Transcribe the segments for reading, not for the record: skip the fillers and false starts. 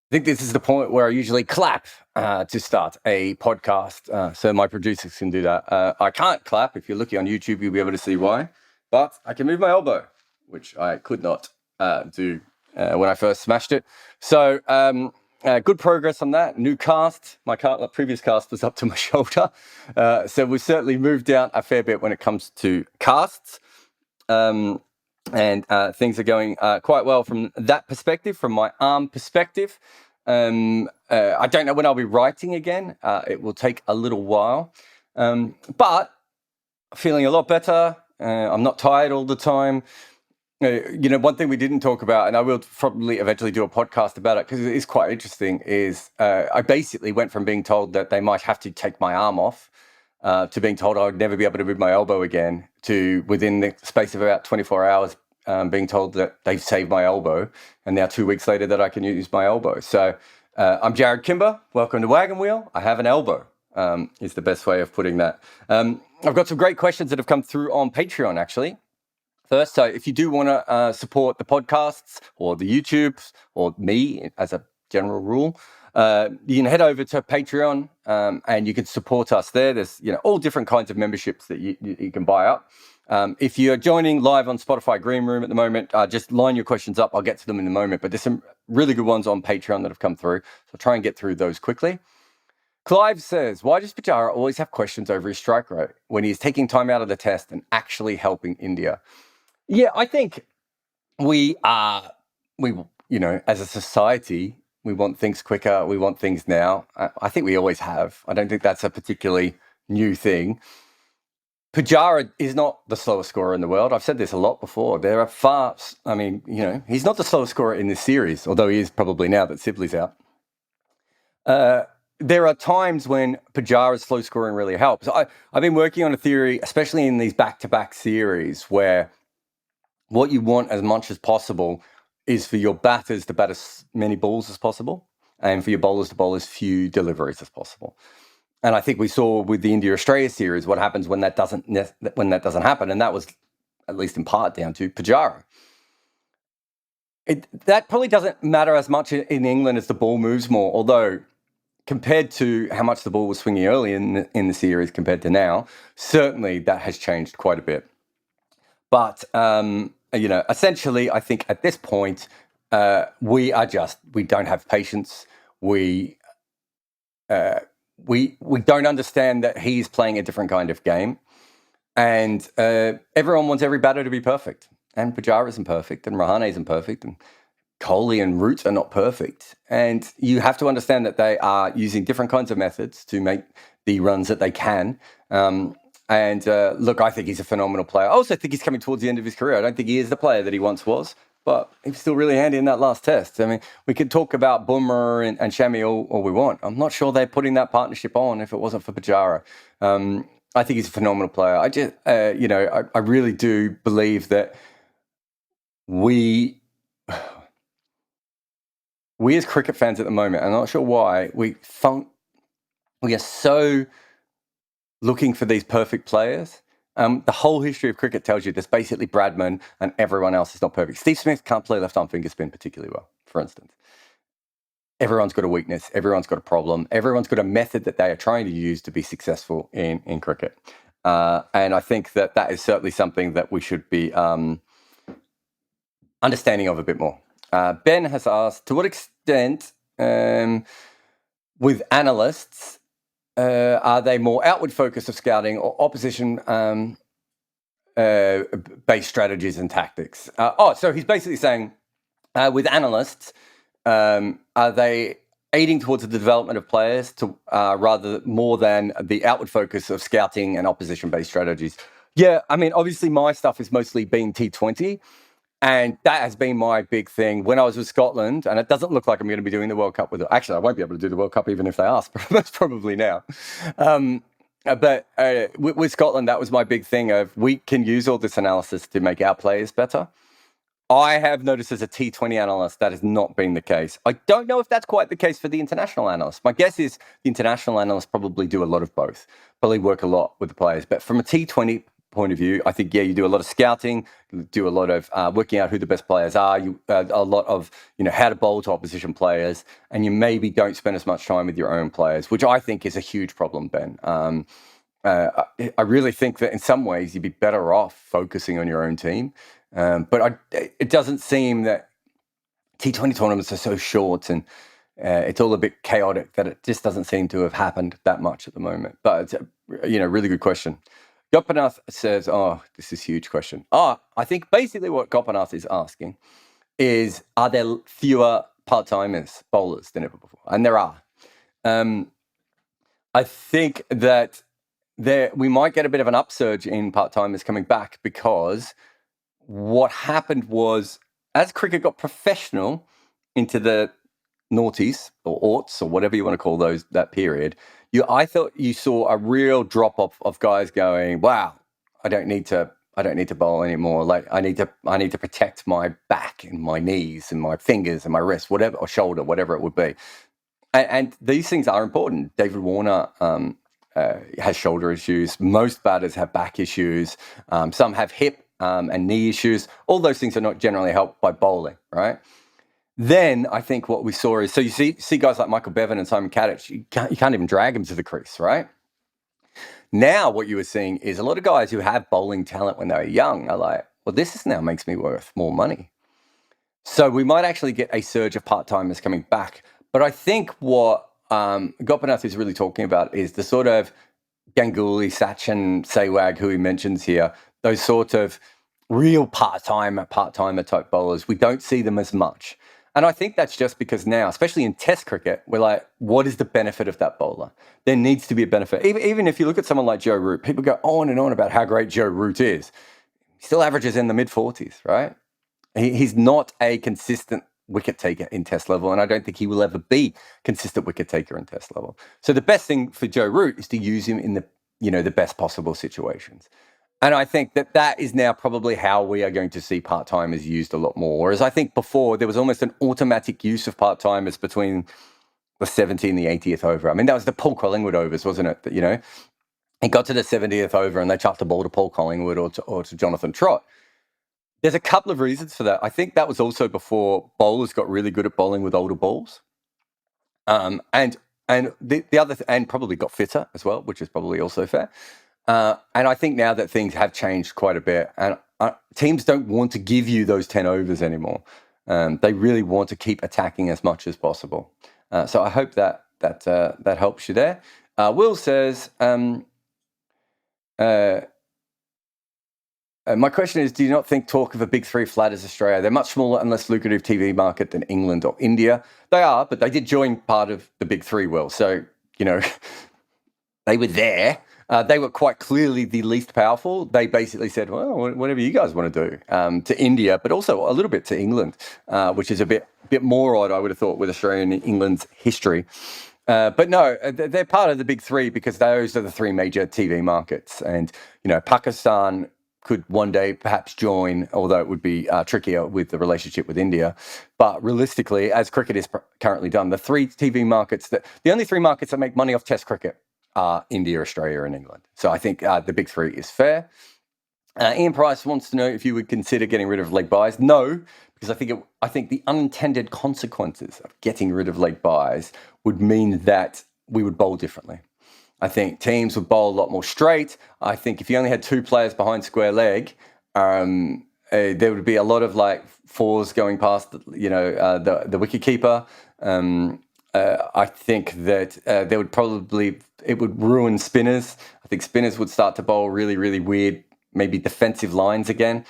I think this is the point where I usually clap to start a podcast, so my producers can do that. I can't clap. If you're looking on YouTube, you'll be able to see why. But I can move my elbow, which I could not do when I first smashed it. So good progress on that. New cast. My previous cast was up to my shoulder. So we've certainly moved down a fair bit when it comes to casts. And things are going quite well from that perspective, from my arm perspective. I don't know when I'll be writing again. It will take a little while, but feeling a lot better. I'm not tired all the time. One thing we didn't talk about, and I will probably eventually do a podcast about it because it is quite interesting, is I basically went from being told that they might have to take my arm off to being told I would never be able to move my elbow again, to within the space of about 24 hours being told that they've saved my elbow, and now 2 weeks later that I can use my elbow. So I'm Jarrod Kimber. Welcome to Wagon Wheel. I have an elbow, is the best way of putting that. I've got some great questions that have come through on Patreon, actually. First, so if you do want to support the podcasts or the YouTubes or me as a general rule, you can head over to Patreon and you can support us there. There's all different kinds of memberships that you can buy up. If you're joining live on Spotify Green Room at the moment, just line your questions up. I'll get to them in a moment. But there's some really good ones on Patreon that have come through. So I'll try and get through those quickly. Clive says, why does Pujara always have questions over his strike rate when he's taking time out of the test and actually helping India? Yeah, I think as a society, we want things quicker. We want things now. I think we always have. I don't think that's a particularly new thing. Pujara is not the slowest scorer in the world. I've said this a lot before. There are he's not the slowest scorer in this series, although he is probably now that Sibley's out. There are times when Pujara's slow scoring really helps. I've been working on a theory, especially in these back-to-back series, where what you want as much as possible is for your batters to bat as many balls as possible, and for your bowlers to bowl as few deliveries as possible. And I think we saw with the India-Australia series what happens when that doesn't happen, and that was at least in part down to Pujara. That probably doesn't matter as much in England as the ball moves more, although compared to how much the ball was swinging early in the series compared to now, certainly that has changed quite a bit. But essentially, I think at this point, we don't have patience. We don't understand that he's playing a different kind of game, and everyone wants every batter to be perfect. And Pujara isn't perfect, and Rahane isn't perfect, and Kohli and Root are not perfect. And you have to understand that they are using different kinds of methods to make the runs that they can. Look, I think he's a phenomenal player. I also think he's coming towards the end of his career. I don't think he is the player that he once was, but he's still really handy in that last test. I mean, we could talk about Bumrah and Shami all we want. I'm not sure they're putting that partnership on if it wasn't for Pujara. I think he's a phenomenal player. I really do believe that we as cricket fans at the moment, I'm not sure why, we are so looking for these perfect players. The whole history of cricket tells you there's basically Bradman and everyone else is not perfect. Steve Smith can't play left-arm finger spin particularly well, for instance. Everyone's got a weakness. Everyone's got a problem. Everyone's got a method that they are trying to use to be successful in cricket. And I think that is certainly something that we should be understanding of a bit more. Ben has asked, to what extent with analysts, are they more outward focus of scouting or opposition based strategies and tactics? So he's basically saying with analysts, are they aiding towards the development of players to rather more than the outward focus of scouting and opposition based strategies? Yeah, I mean, obviously my stuff is mostly been T20. And that has been my big thing when I was with Scotland. And it doesn't look like I'm going to be doing the World Cup with it. Actually, I won't be able to do the World Cup even if they ask. Most probably now. But with Scotland, that was my big thing of we can use all this analysis to make our players better. I have noticed as a T20 analyst that has not been the case. I don't know if that's quite the case for the international analysts. My guess is the international analysts probably do a lot of both. Probably work a lot with the players. But from a T20 point of view. I think, yeah, you do a lot of scouting, you do a lot of working out who the best players are, a lot of, how to bowl to opposition players, and you maybe don't spend as much time with your own players, which I think is a huge problem, Ben. I really think that in some ways you'd be better off focusing on your own team. But it doesn't seem that T20 tournaments are so short and it's all a bit chaotic that it just doesn't seem to have happened that much at the moment. But it's a really good question. Gopinath says, oh, this is a huge question. I think basically what Gopinath is asking is, are there fewer part-timers, bowlers than ever before? And there are. I think that we might get a bit of an upsurge in part-timers coming back, because what happened was, as cricket got professional into the noughties or aughts or whatever you want to call that period, I thought you saw a real drop off of guys going, wow, I don't need to bowl anymore. Like I need to protect my back and my knees and my fingers and my wrist, whatever, or shoulder, whatever it would be. And these things are important. David Warner has shoulder issues. Most batters have back issues. Some have hip and knee issues. All those things are not generally helped by bowling, right? Then I think what we saw is, so you see guys like Michael Bevan and Simon Kadich, you can't even drag them to the crease, right? Now what you were seeing is a lot of guys who have bowling talent when they were young are like, well, this now makes me worth more money. So we might actually get a surge of part-timers coming back. But I think what Gopinath is really talking about is the sort of Ganguly, Sachin, Sehwag, who he mentions here, those sort of real part-timer type bowlers. We don't see them as much. And I think that's just because now, especially in Test cricket, we're like, what is the benefit of that bowler? There needs to be a benefit. Even if you look at someone like Joe Root, people go on and on about how great Joe Root is. He still averages in the mid-40s, right? He's not a consistent wicket taker in Test level, and I don't think he will ever be consistent wicket taker in Test level. So the best thing for Joe Root is to use him in the best possible situations. And I think that is now probably how we are going to see part-timers used a lot more. Whereas I think before there was almost an automatic use of part-timers between the 70th and the 80th over. I mean, that was the Paul Collingwood overs, wasn't it? That, it got to the 70th over and they chucked the ball to Paul Collingwood or to Jonathan Trott. There's a couple of reasons for that. I think that was also before bowlers got really good at bowling with older balls. And the other and probably got fitter as well, which is probably also fair. And I think now that things have changed quite a bit, and teams don't want to give you those 10 overs anymore. They really want to keep attacking as much as possible. So I hope that helps you there. Will says, my question is, do you not think talk of a big three flatters Australia? They're much smaller and less lucrative TV market than England or India. They are, but they did join part of the big three, Will. So, they were there. They were quite clearly the least powerful. They basically said, well, whatever you guys want to do, to India, but also a little bit to England, which is a bit more odd, I would have thought, with Australia and England's history. But no, they're part of the big three because those are the three major TV markets. And, Pakistan could one day perhaps join, although it would be trickier with the relationship with India. But realistically, as cricket is currently done, the only three markets that make money off Test cricket are India, Australia, and England. So I think the big three is fair. Ian Price wants to know if you would consider getting rid of leg byes. No, because I think the unintended consequences of getting rid of leg byes would mean that we would bowl differently. I think teams would bowl a lot more straight. I think if you only had two players behind square leg, there would be a lot of like fours going past, the wicket keeper. I think that it would ruin spinners. I think spinners would start to bowl really, really weird, maybe defensive lines again.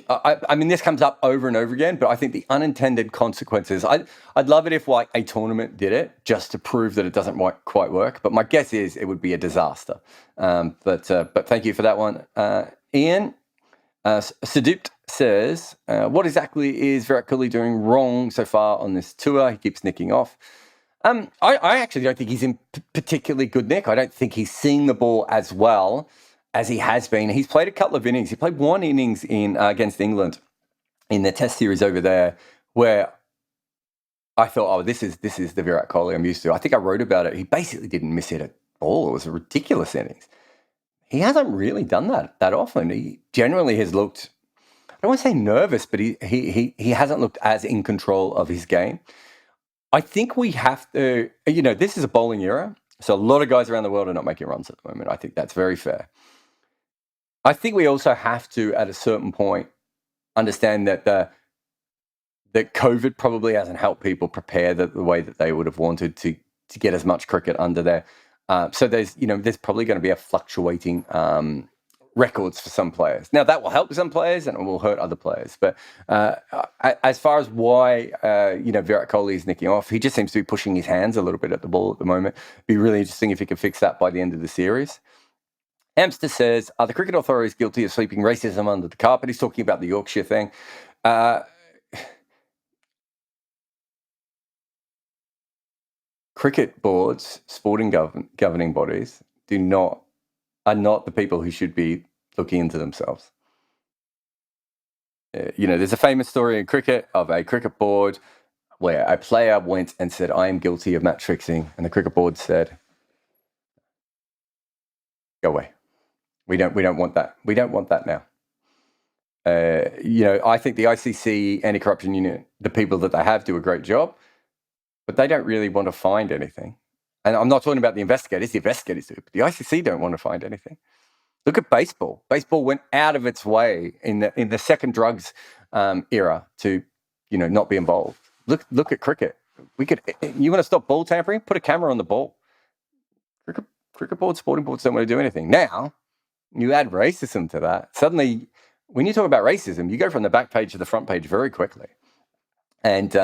I mean, this comes up over and over again, but I think the unintended consequences, I'd love it if like a tournament did it just to prove that it doesn't quite work. But my guess is it would be a disaster. But thank you for that one. Ian, Sedupt says, what exactly is Virat Kohli doing wrong so far on this tour? He keeps nicking off. I actually don't think he's in particularly good nick. I don't think he's seeing the ball as well as he has been. He's played a couple of innings. He played one innings against England in the Test series over there, where I thought, oh, this is the Virat Kohli I'm used to. I think I wrote about it. He basically didn't miss hit at all. It was a ridiculous innings. he hasn't really done that often. He generally has looked, I don't want to say nervous, but he hasn't looked as in control of his game. I think we have to, this is a bowling era, so a lot of guys around the world are not making runs at the moment. I think that's very fair. I think we also have to, at a certain point, understand that that COVID probably hasn't helped people prepare the way that they would have wanted to get as much cricket under there. So there's probably going to be a fluctuating records for some players. Now that will help some players and it will hurt other players. But as far as why Virat Kohli is nicking off, he just seems to be pushing his hands a little bit at the ball at the moment. It'd be really interesting if he could fix that by the end of the series. Hamster says, are the cricket authorities guilty of sweeping racism under the carpet? He's talking about the Yorkshire thing. Cricket boards, sporting governing bodies, are not the people who should be looking into themselves. There's a famous story in cricket of a cricket board where a player went and said, I am guilty of match fixing. And the cricket board said, go away. We don't want that. We don't want that now. I think the ICC anti-corruption unit, the people that they have do a great job, but they don't really want to find anything. And I'm not talking about the investigators do, but the ICC don't want to find anything. Look at baseball. Baseball went out of its way in the second drugs era to, not be involved. Look at cricket. You want to stop ball tampering? Put a camera on the ball. Cricket boards, sporting boards don't want to do anything. Now, you add racism to that. Suddenly, when you talk about racism, you go from the back page to the front page very quickly. And,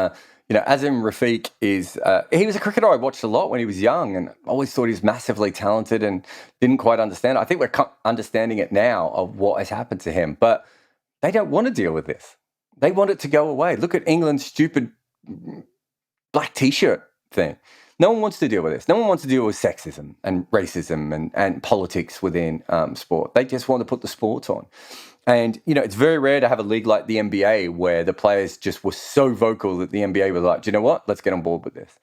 Azim Rafiq he was a cricketer I watched a lot when he was young and always thought he was massively talented and didn't quite understand. I think we're understanding it now of what has happened to him, but they don't want to deal with this. They want it to go away. Look at England's stupid black T-shirt thing. No one wants to deal with this. No one wants to deal with sexism and racism and politics within sport. They just want to put the sports on. And, it's very rare to have a league like the NBA where the players just were so vocal that the NBA was like, do you know what? Let's get on board with this.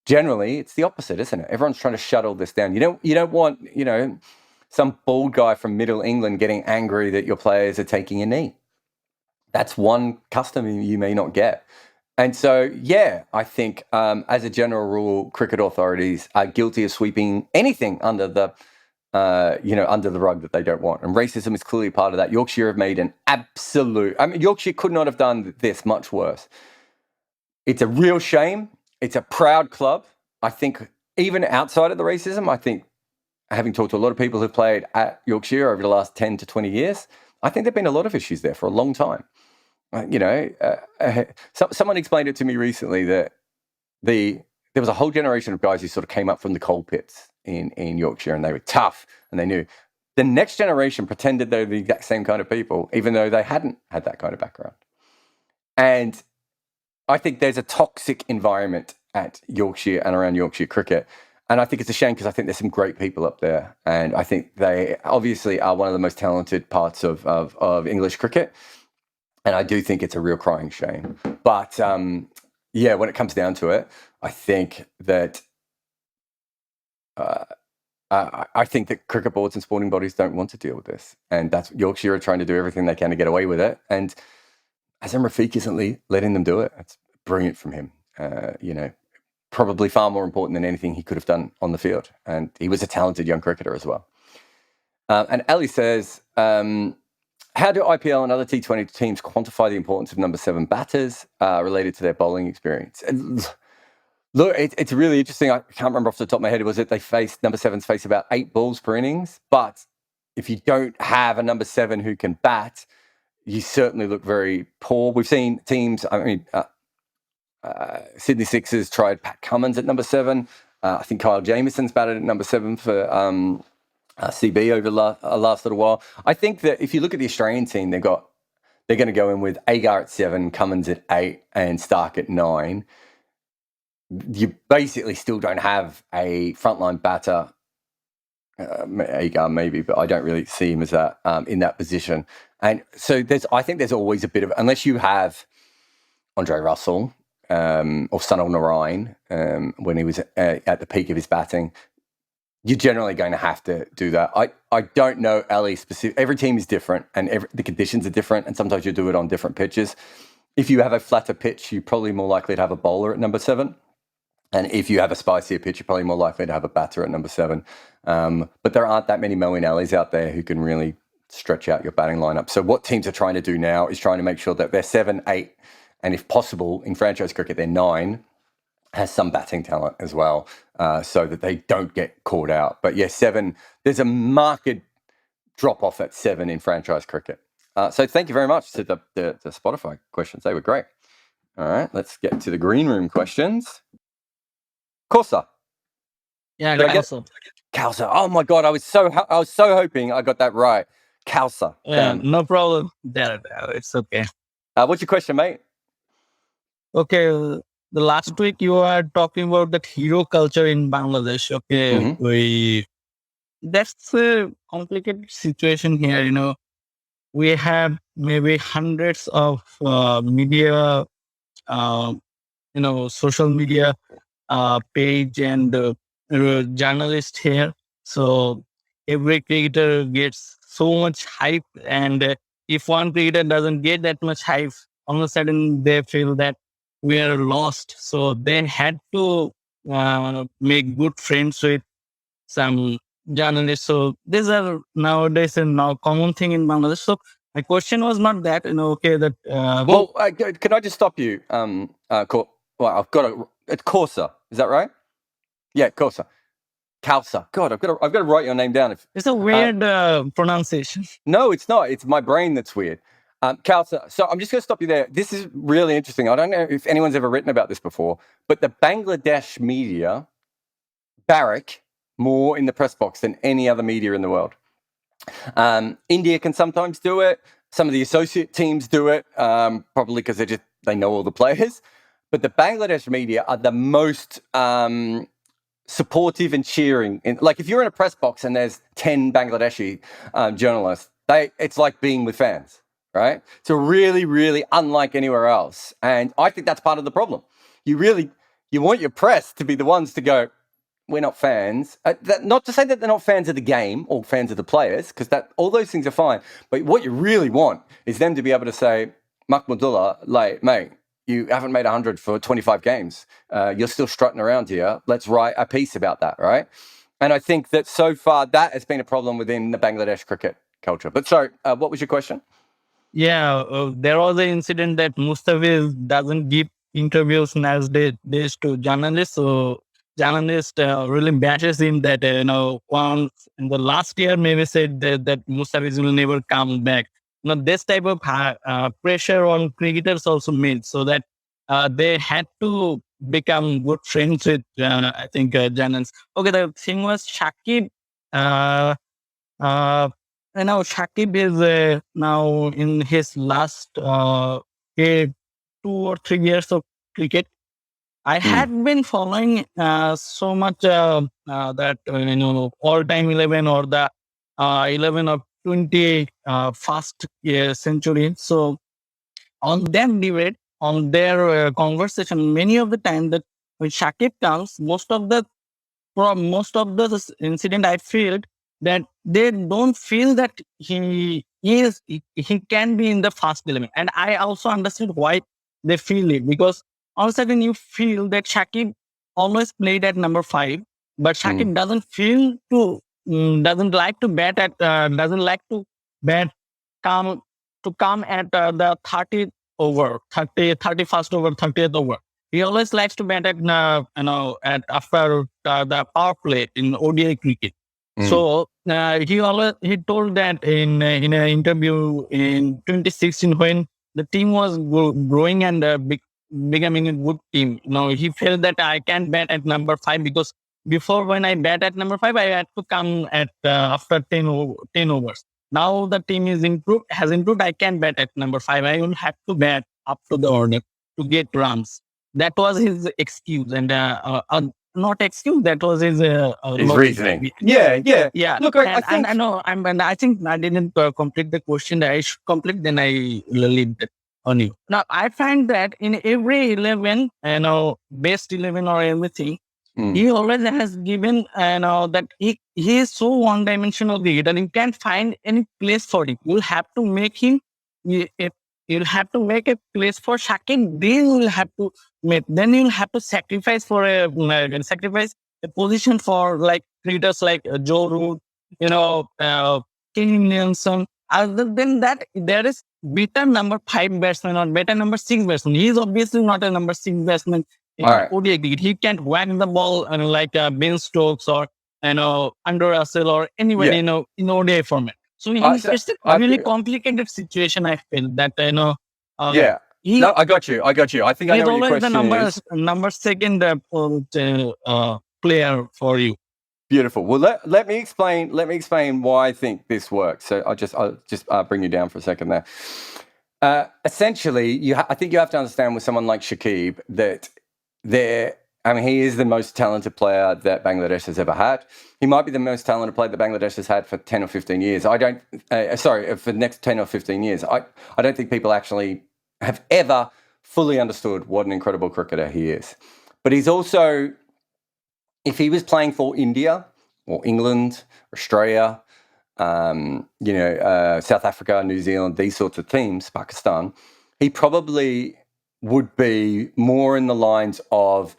Generally, it's the opposite, isn't it? Everyone's trying to shut all this down. You don't want, some bald guy from Middle England getting angry that your players are taking a knee. That's one custom you may not get. And so, I think as a general rule, cricket authorities are guilty of sweeping anything under the rug that they don't want. And racism is clearly part of that. Yorkshire have made an absolute... Yorkshire could not have done this much worse. It's a real shame. It's a proud club. I think even outside of the racism, I think, having talked to a lot of people who've played at Yorkshire over the last 10 to 20 years, I think there've been a lot of issues there for a long time. Someone explained it to me recently that there was a whole generation of guys who sort of came up from the coal pits in Yorkshire, and they were tough, and they knew. The next generation pretended they were the exact same kind of people, even though they hadn't had that kind of background. And I think there's a toxic environment at Yorkshire and around Yorkshire cricket. And I think it's a shame because I think there's some great people up there. And I think they obviously are one of the most talented parts of English cricket. And I do think it's a real crying shame. But when it comes down to it, I think that I think that cricket boards and sporting bodies don't want to deal with this. And that's Yorkshire are trying to do everything they can to get away with it. And Azam Rafiq isn't letting them do it. That's brilliant from him. Probably far more important than anything he could have done on the field. And he was a talented young cricketer as well. And Ali says, how do IPL and other T20 teams quantify the importance of number 7 batters related to their bowling experience? And look, it's really interesting. I can't remember off the top of my head. Was it number 7s face about 8 balls per innings? But if you don't have a number 7 who can bat, you certainly look very poor. We've seen teams, Sydney Sixers tried Pat Cummins at number 7. I think Kyle Jamison's batted at number 7 for CB over the last little while. I think that if you look at the Australian team, they're going to go in with Agar at 7, Cummins at 8, and Stark at 9. You basically still don't have a frontline batter. Agar maybe, but I don't really see him as that in that position. And so I think there's always a bit of, unless you have Andre Russell or Sunil Narine when he was at the peak of his batting, you're generally going to have to do that. I don't know Ali specific. Every team is different, and the conditions are different, and sometimes you do it on different pitches. If you have a flatter pitch, you're probably more likely to have a bowler at number 7. And if you have a spicier pitch, you're probably more likely to have a batter at number 7. But there aren't that many Moeen Alis out there who can really stretch out your batting lineup. So what teams are trying to do now is trying to make sure that their 7, 8, and if possible, in franchise cricket, their 9 has some batting talent as well, so that they don't get caught out. But yeah, 7, there's a marked drop off at 7 in franchise cricket. So thank you very much to the Spotify questions. They were great. All right, let's get to the green room questions. Kausa. Yeah, Kausa. Oh my God, I was so hoping I got that right. Kausa. Yeah, no problem. It's okay. What's your question, mate? Okay, the last week you were talking about that hero culture in Bangladesh. Okay, that's a complicated situation here. We have maybe hundreds of media, social media page and journalist here. So every cricketer gets so much hype, and if one cricketer doesn't get that much hype, all of a sudden they feel that we are lost. So they had to make good friends with some journalists. So these are nowadays a now common thing in Bangladesh. So my question was not that, okay, that... can I just stop you? I've got it's Kausa. Is that right? Yeah, Kausa. Kausa. God, I've got to write your name down. It's a weird pronunciation. No, it's not. It's my brain that's weird. Kausa. So I'm just going to stop you there. This is really interesting. I don't know if anyone's ever written about this before, but the Bangladesh media barrack more in the press box than any other media in the world. India can sometimes do it. Some of the associate teams do it, probably because they know all the players. But the Bangladesh media are the most supportive and cheering. Like if you're in a press box and there's 10 Bangladeshi journalists, it's like being with fans, right? So really, really unlike anywhere else. And I think that's part of the problem. You want your press to be the ones to go, we're not fans. Not to say that they're not fans of the game or fans of the players, because all those things are fine. But what you really want is them to be able to say, Mahmudullah, like, mate, you haven't made 100 for 25 games. You're still strutting around here. Let's write a piece about that, right? And I think that so far that has been a problem within the Bangladesh cricket culture. But sorry, what was your question? Yeah, there was an incident that Mustafiz doesn't give interviews nowadays to journalists. So journalist really bashes him that, once in the last year maybe said that Mustafiz will never come back. This type of pressure on cricketers also made so that they had to become good friends with, I think, journalists. Okay, the thing was Shakib. Shakib is now in his last 2 or 3 years of cricket. I had been following so much that all-time 11 or the 11 or 20 first century. So on that debate, on their conversation, many of the time that when Shakib comes, most of the incident, I feel that they don't feel that he can be in the first 11, and I also understand why they feel it, because all of a sudden you feel that Shakib always played at number 5, but Shakib doesn't like to bat come at the 30th over, 31st over, 30th over. He always likes to bat at after the power play in ODI cricket. So he told that in an interview in 2016 when the team was growing and becoming a good team. He felt that I can't bat at number 5 because before, when I bat at number 5, I had to come at after 10 overs. Now the team has improved. I can bat at number 5. I don't have to bat up to the order to get runs. That was his excuse, and not excuse. That was his reasoning. Yeah. Look, I know. I think I didn't complete the question. I should complete. Then I leave it on you. Now I find that in every 11, best 11 or everything, He always has given, that he is so one-dimensional that you can't find any place for him. You'll have to make him. You'll have to make a place for Shakib. Then you'll have to make. Then you'll have to sacrifice a position for like critters like Joe Root, King Nelson. Other than that, there is better number 5 batsman or better number 6 batsman. He is obviously not a number 6 batsman. ODI cricket. He can't whack the ball like Ben Stokes or Andrew Russell or anybody in ODI format. So it's a really complicated situation. I feel that No, I got you. I think I know what your question is. Number second player for you. Beautiful. Well, let me explain. Let me explain why I think this works. So I'll just bring you down for a second there. Essentially, I think you have to understand with someone like Shakib that he is the most talented player that Bangladesh has ever had. He might be the most talented player that Bangladesh has had for 10 or 15 years. For the next 10 or 15 years. I don't think people actually have ever fully understood what an incredible cricketer he is. But he's also, if he was playing for India or England, Australia, South Africa, New Zealand, these sorts of teams, Pakistan, he probably would be more in the lines of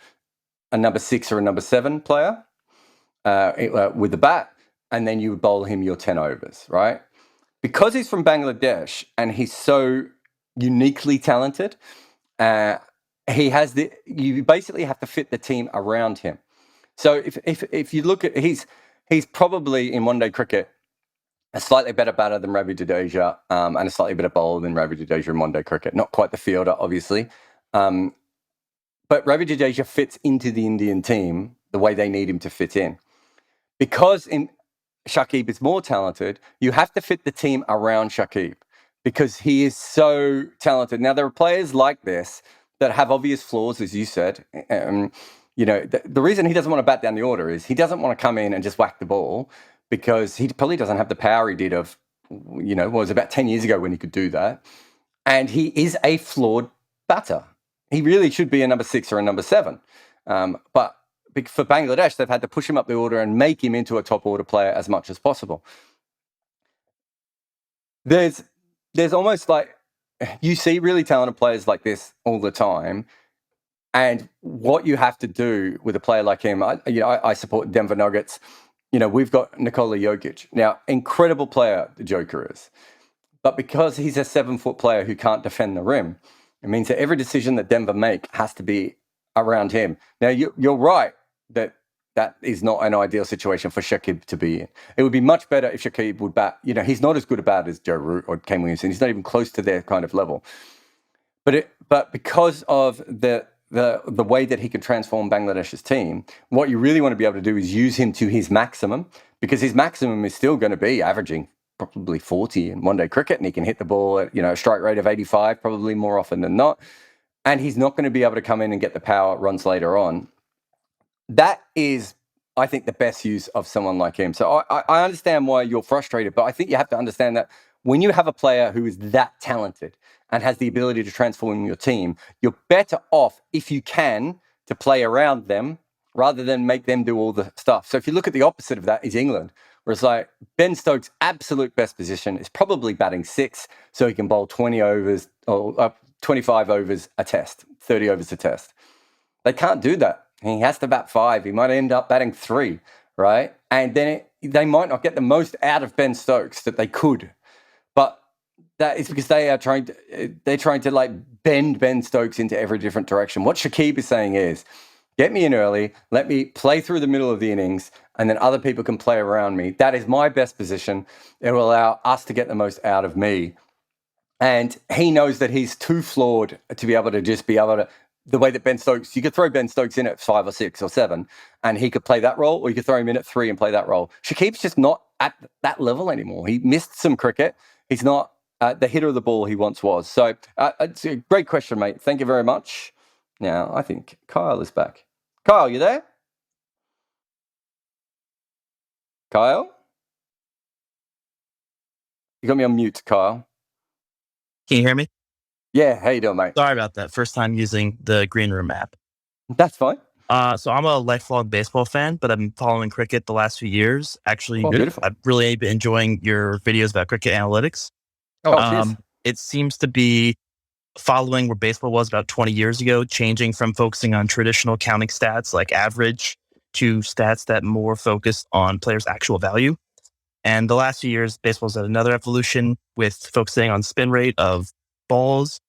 a number 6 or a number 7 player with the bat, and then you would bowl him your 10 overs, right? Because he's from Bangladesh and he's so uniquely talented, you basically have to fit the team around him. So if you look at, he's probably in one-day cricket a slightly better batter than Ravi Jadeja, and a slightly better bowler than Ravi Jadeja in one-day cricket. Not quite the fielder, obviously. But Ravi Jadeja fits into the Indian team the way they need him to fit in. Because Shakib is more talented, you have to fit the team around Shakib because he is so talented. Now, there are players like this that have obvious flaws, as you said. The reason he doesn't want to bat down the order is he doesn't want to come in and just whack the ball because he probably doesn't have the power he did was about 10 years ago when he could do that. And he is a flawed batter. He really should be a number 6 or a number 7. But for Bangladesh, they've had to push him up the order and make him into a top order player as much as possible. There's almost like, you see really talented players like this all the time. And what you have to do with a player like him, I support Denver Nuggets. We've got Nikola Jokic. Now, incredible player, the Joker is. But because he's a 7-foot player who can't defend the rim, it means that every decision that Denver make has to be around him. Now, you're right that is not an ideal situation for Shakib to be in. It would be much better if Shakib would bat. He's not as good a bat as Joe Root or Kane Williamson. He's not even close to their kind of level. But because of the way that he could transform Bangladesh's team, what you really want to be able to do is use him to his maximum, because his maximum is still going to be averaging probably 40 in one-day cricket, and he can hit the ball at a strike rate of 85 probably more often than not. And he's not going to be able to come in and get the power runs later on. That is, I think, the best use of someone like him. So I understand why you're frustrated, but I think you have to understand that when you have a player who is that talented and has the ability to transform your team, you're better off, if you can, to play around them rather than make them do all the stuff. So if you look at the opposite of that is England, where it's like Ben Stokes' absolute best position is probably batting 6, so he can bowl 20 overs or 25 overs a test, 30 overs a test. They can't do that. He has to bat 5. He might end up batting 3, right? And then they might not get the most out of Ben Stokes that they could. But that is because they're trying to like bend Ben Stokes into every different direction. What Shakib is saying is, get me in early, let me play through the middle of the innings, and then other people can play around me. That is my best position. It will allow us to get the most out of me. And he knows that he's too flawed to be able to the way that Ben Stokes, you could throw Ben Stokes in at 5 or 6 or 7 and he could play that role, or you could throw him in at 3 and play that role. Shakib's just not at that level anymore. He missed some cricket. He's not the hitter of the ball he once was. So it's a great question, mate. Thank you very much. Now, I think Kyle is back. Kyle, you there? Kyle? You got me on mute, Kyle. Can you hear me? Yeah, how you doing, mate? Sorry about that. First time using the Green Room app. That's fine. So I'm a lifelong baseball fan, but I've been following cricket the last few years. Actually, Beautiful. I've really been enjoying your videos about cricket analytics. Cheers. It seems to be following where baseball was about 20 years ago, changing from focusing on traditional counting stats like average to stats that more focused on players' actual value. And the last few years, baseball's had another evolution with focusing on spin rate of balls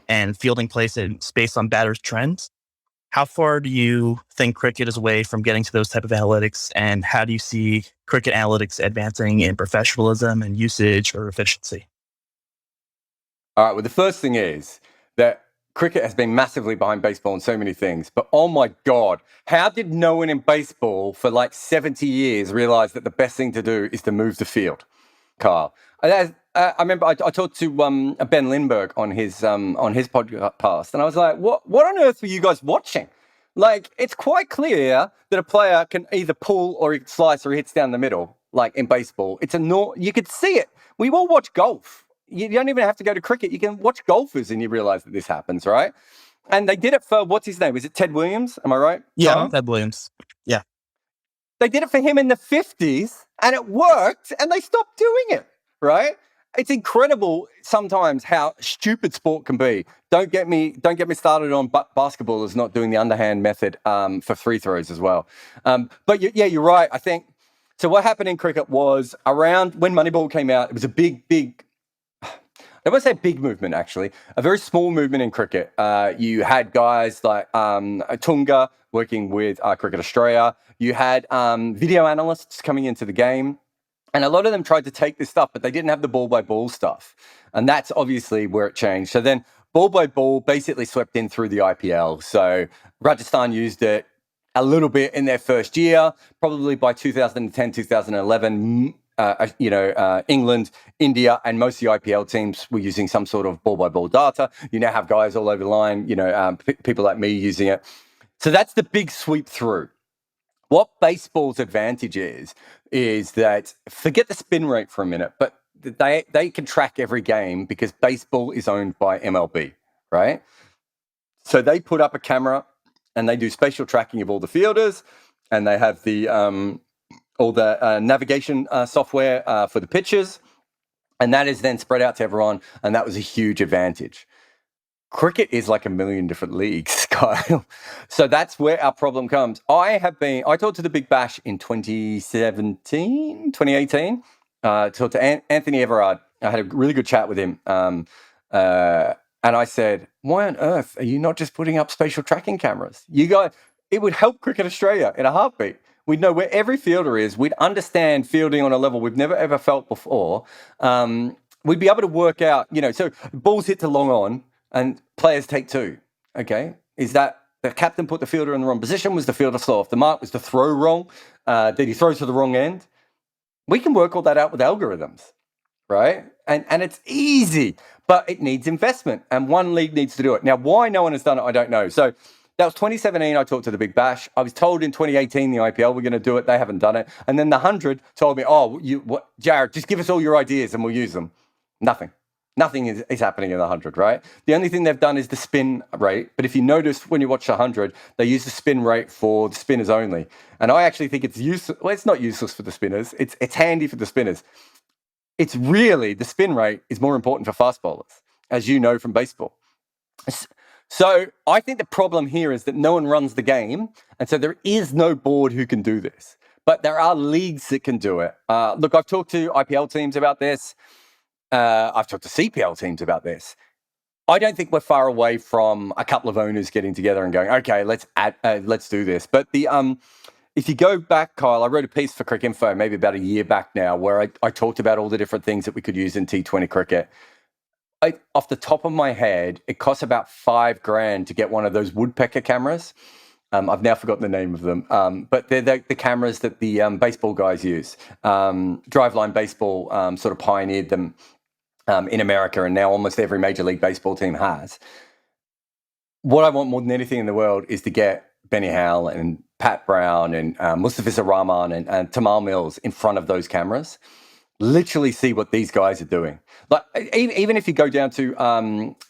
and fielding placements based on batters' trends. How far do you think cricket is away from getting to those type of analytics? And how do you see cricket analytics advancing in professionalism and usage or efficiency? All right. Well, the first thing is that cricket has been massively behind baseball in so many things. But oh my God, how did no one in baseball for like 70 years realize that the best thing to do is to move the field? Carl. I remember I talked to Ben Lindbergh on his podcast, and I was like, "What on earth were you guys watching?" Like, it's quite clear that a player can either pull or he slice or he hits down the middle. Like in baseball, you could see it. We all watch golf. You don't even have to go to cricket. You can watch golfers, and you realize that this happens, right? And they did it for what's his name? Is it Ted Williams? Am I right? Yeah, Carl? Ted Williams. Yeah. They did it for him in the 50s and it worked and they stopped doing it, right? It's incredible sometimes how stupid sport can be. Don't get me started on basketballers not doing the underhand method for free throws as well. But you're right. I think so. What happened in cricket was around when Moneyball came out, it was a big, I won't say big movement, actually. A very small movement in cricket. You had guys like Tunga working with Cricket Australia. You had video analysts coming into the game. And a lot of them tried to take this stuff, but they didn't have the ball-by-ball stuff. And that's obviously where it changed. So then ball-by-ball basically swept in through the IPL. So Rajasthan used it a little bit in their first year. Probably by 2010, 2011, England, India, and most of the IPL teams were using some sort of ball-by-ball data. You now have guys all over the line, people like me using it. So that's the big sweep through. What baseball's advantage is that, forget the spin rate for a minute, but they can track every game because baseball is owned by MLB, right? So they put up a camera and they do spatial tracking of all the fielders, and they have all the navigation software for the pitches, and that is then spread out to everyone, and that was a huge advantage. Cricket is like a million different leagues, Kyle. So that's where our problem comes. I talked to the Big Bash in 2018. Talked to Anthony Everard. I had a really good chat with him. And I said, why on earth are you not just putting up spatial tracking cameras? It would help Cricket Australia in a heartbeat. We'd know where every fielder is. We'd understand fielding on a level we've never ever felt before. We'd be able to work out, so balls hit to long on, and players take two, okay? Is that the captain put the fielder in the wrong position? Was the fielder slow off the mark? Was the throw wrong? Did he throw to the wrong end? We can work all that out with algorithms, right? And it's easy, but it needs investment, and one league needs to do it. Now, why no one has done it, I don't know. So that was 2017, I talked to the Big Bash. I was told in 2018, the IPL were going to do it. They haven't done it. And then the 100 told me, Jarrod, just give us all your ideas and we'll use them. Nothing is happening in the 100, right? The only thing they've done is the spin rate. But if you notice when you watch the 100, they use the spin rate for the spinners only. And I actually think it's useless. Well, it's not useless for the spinners. It's handy for the spinners. It's really, the spin rate is more important for fast bowlers, as you know from baseball. So I think the problem here is that no one runs the game. And so there is no board who can do this. But there are leagues that can do it. Look, I've talked to IPL teams about this. I've talked to CPL teams about this. I don't think we're far away from a couple of owners getting together and going, okay, let's do this. But if you go back, Kyle, I wrote a piece for Cricinfo maybe about a year back now where I talked about all the different things that we could use in T20 cricket. Off the top of my head, it costs about $5,000 to get one of those woodpecker cameras. I've now forgotten the name of them, but they're the cameras that the baseball guys use. Driveline Baseball sort of pioneered them in America, and now almost every Major League Baseball team has. What I want more than anything in the world is to get Benny Howell and Pat Brown and Mustafizur Rahman and Tamal Mills in front of those cameras, literally see what these guys are doing. Like even if you go down to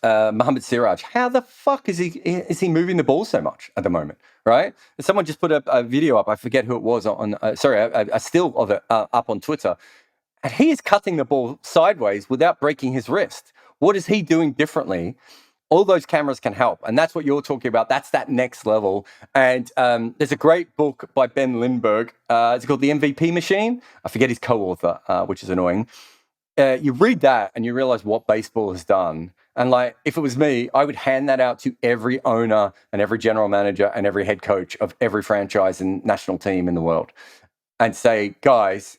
Mohammad Siraj, how the fuck is he moving the ball so much at the moment, right? Someone just put a video up. I forget who it was on. A still of it up on Twitter, and he is cutting the ball sideways without breaking his wrist. What is he doing differently? All those cameras can help. And that's what you're talking about. That's that next level. And there's a great book by Ben Lindbergh. It's called The MVP Machine. I forget his co-author, which is annoying. You read that and you realize what baseball has done. And like, if it was me, I would hand that out to every owner and every general manager and every head coach of every franchise and national team in the world and say, guys,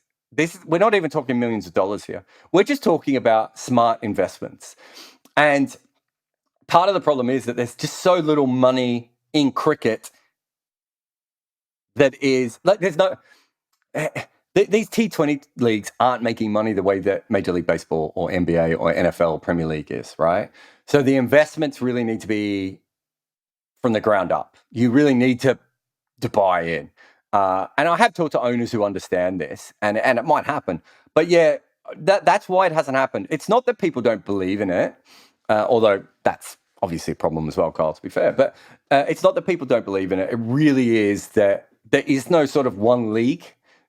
we're not even talking millions of dollars here. We're just talking about smart investments. And part of the problem is that there's just so little money in cricket that is like there's no these T20 leagues aren't making money the way that Major League Baseball or NBA or NFL Premier League is, right? So the investments really need to be from the ground up. You really need to buy in. And I have talked to owners who understand this, and it might happen. But yeah, that's why it hasn't happened. It's not that people don't believe in it, although that's obviously a problem as well, Carl, to be fair. But it's not that people don't believe in it. It really is that there is no sort of one league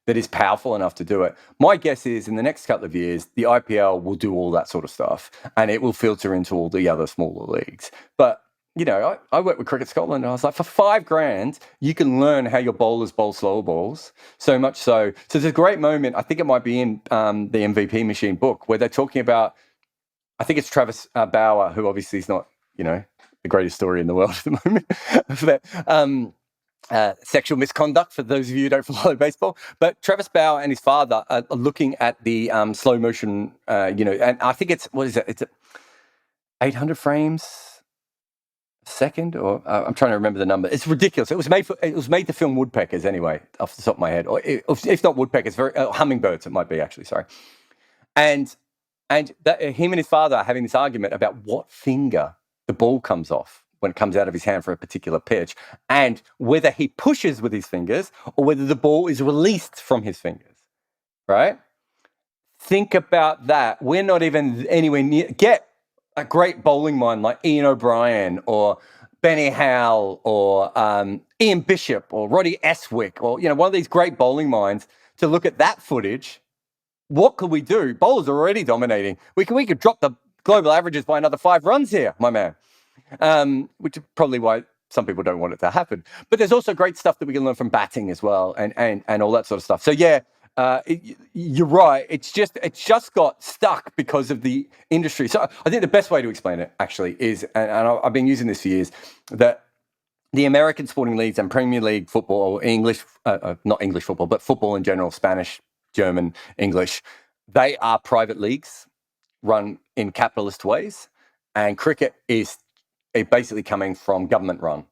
that is powerful enough to do it. My guess is in the next couple of years, the IPL will do all that sort of stuff, and it will filter into all the other smaller leagues. But you know, I worked with Cricket Scotland, and I was like, for $5,000, you can learn how your bowlers bowl slower balls. So much so. So there's a great moment, I think it might be in the MVP Machine book, where they're talking about, I think it's Travis Bauer, who obviously is not, you know, the greatest story in the world at the moment. But, sexual misconduct, for those of you who don't follow baseball. But Travis Bauer and his father are looking at the slow motion, and I think it's, what is it? It's 800 frames second, or I'm trying to remember the number. It's ridiculous. It was made to film woodpeckers anyway, off the top of my head, or if not woodpeckers, hummingbirds. It might be actually. Sorry, and him and his father are having this argument about what finger the ball comes off when it comes out of his hand for a particular pitch, and whether he pushes with his fingers or whether the ball is released from his fingers. Right? Think about that. We're not even anywhere near. Get a great bowling mind like Ian O'Brien or Benny Howell or Ian Bishop or Roddy Eswick or, one of these great bowling minds to look at that footage. What could we do? Bowlers are already dominating. We could drop the global averages by another 5 runs here, my man, which is probably why some people don't want it to happen. But there's also great stuff that we can learn from batting as well and all that sort of stuff. So, yeah, you're right. It's just got stuck because of the industry. So I think the best way to explain it actually is, and I've been using this for years, that the American sporting leagues and Premier League football, or English, not English football, but football in general, Spanish, German, English, they are private leagues run in capitalist ways, and cricket is basically coming from government run.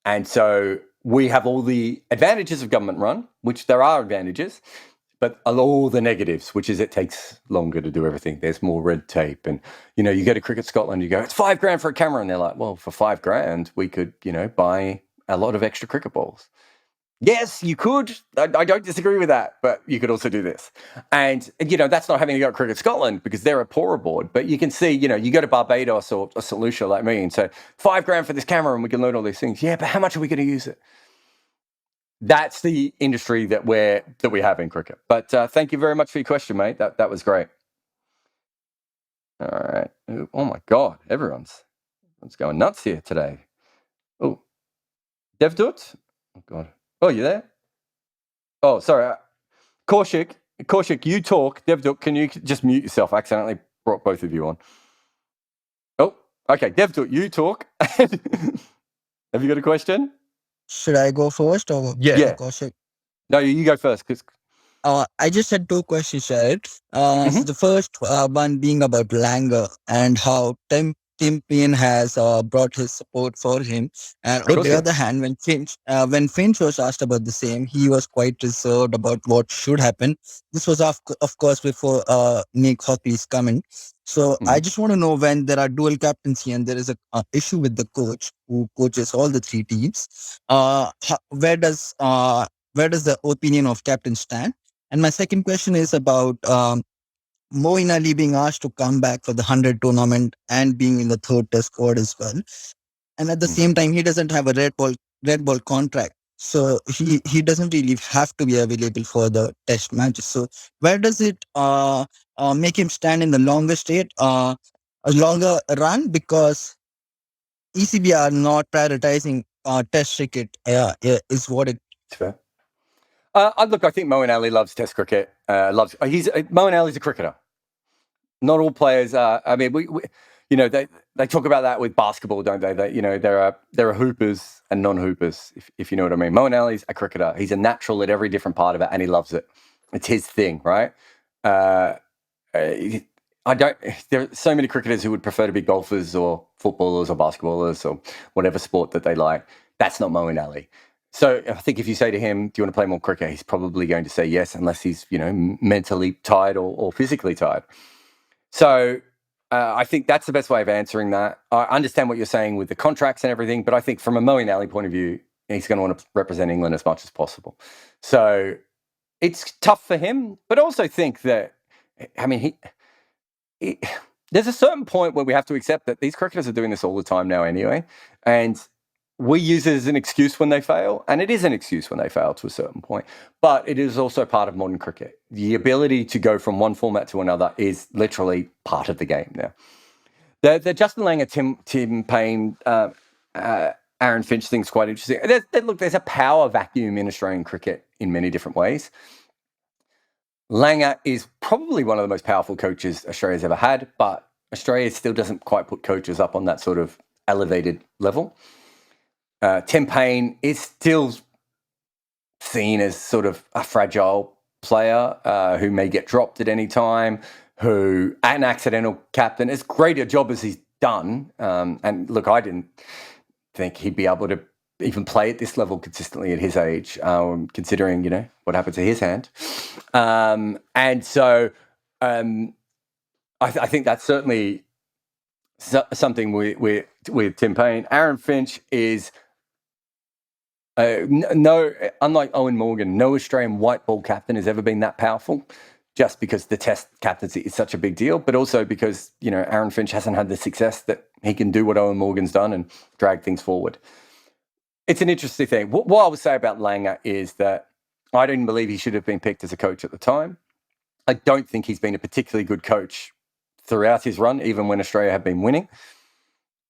And so we have all the advantages of government run, which there are advantages, but all the negatives, which is it takes longer to do everything. There's more red tape. And, you go to Cricket Scotland, you go, it's $5,000 for a camera. And they're like, well, for $5,000, we could, buy a lot of extra cricket balls. Yes, you could. I don't disagree with that, but you could also do this. And, that's not having to go to Cricket Scotland because they're a poorer board. But you can see, you go to Barbados or St. Lucia like me and say, $5,000 for this camera and we can learn all these things. Yeah, but how much are we going to use it? That's the industry that we have in cricket. But thank you very much for your question, mate. That was great. All right. Oh my God, everyone's going nuts here today. Oh, Devdut? Oh God. Oh, you there? Oh, sorry. Kaushik, you talk. Devdut, can you just mute yourself? I accidentally brought both of you on. Oh, okay. Devdut, you talk. Have you got a question? Should I go first or Yeah. Kaushik? No, you go first. Cause... I just had 2 questions, Jarrod. So the first one being about Langer and how Tim Paine has brought his support for him. And on the other hand, when Finch was asked about the same, he was quite reserved about what should happen. This was, of course, before Nick Hockley's coming. So I just want to know, when there are dual captaincy and there is a issue with the coach who coaches all the 3 teams, where does the opinion of captain stand? And my second question is about Moeen Ali being asked to come back for the 100 tournament and being in the third test squad as well. And at the same time, he doesn't have a red ball contract. So he doesn't really have to be available for the test matches. So where does it make him stand in the longer state, a longer run? Because ECB are not prioritizing test cricket, is what it. It's fair. Look, I think Moeen Ali loves Test cricket. Moeen Ali's a cricketer. Not all players are. I mean, we they talk about that with basketball, don't they? There are hoopers and non-hoopers, if you know what I mean. Moeen Ali's a cricketer. He's a natural at every different part of it, and he loves it. It's his thing, right? I don't. There are so many cricketers who would prefer to be golfers or footballers or basketballers or whatever sport that they like. That's not Moeen Ali. So I think if you say to him, "Do you want to play more cricket?" he's probably going to say yes, unless he's mentally tired or physically tired. So I think that's the best way of answering that. I understand what you're saying with the contracts and everything, but I think from a Moeen Ali point of view, he's going to want to represent England as much as possible. So it's tough for him, but I also think that, I mean, there's a certain point where we have to accept that these cricketers are doing this all the time now anyway, and we use it as an excuse when they fail, and it is an excuse when they fail to a certain point, but it is also part of modern cricket. The ability to go from one format to another is literally part of the game now. The Justin Langer, Tim Payne, Aaron Finch thing's quite interesting. There's a power vacuum in Australian cricket in many different ways. Langer is probably one of the most powerful coaches Australia's ever had, but Australia still doesn't quite put coaches up on that sort of elevated level. Tim Payne is still seen as sort of a fragile player who may get dropped at any time, who an accidental captain, as great a job as he's done. And look, I didn't think he'd be able to even play at this level consistently at his age, considering, what happened to his hand. And so I think that's certainly something with Tim Payne. Aaron Finch is... unlike Owen Morgan, no Australian white ball captain has ever been that powerful, just because the test captaincy is such a big deal, but also because, Aaron Finch hasn't had the success that he can do what Owen Morgan's done and drag things forward. It's an interesting thing. What I would say about Langer is that I didn't believe he should have been picked as a coach at the time. I don't think he's been a particularly good coach throughout his run, even when Australia have been winning.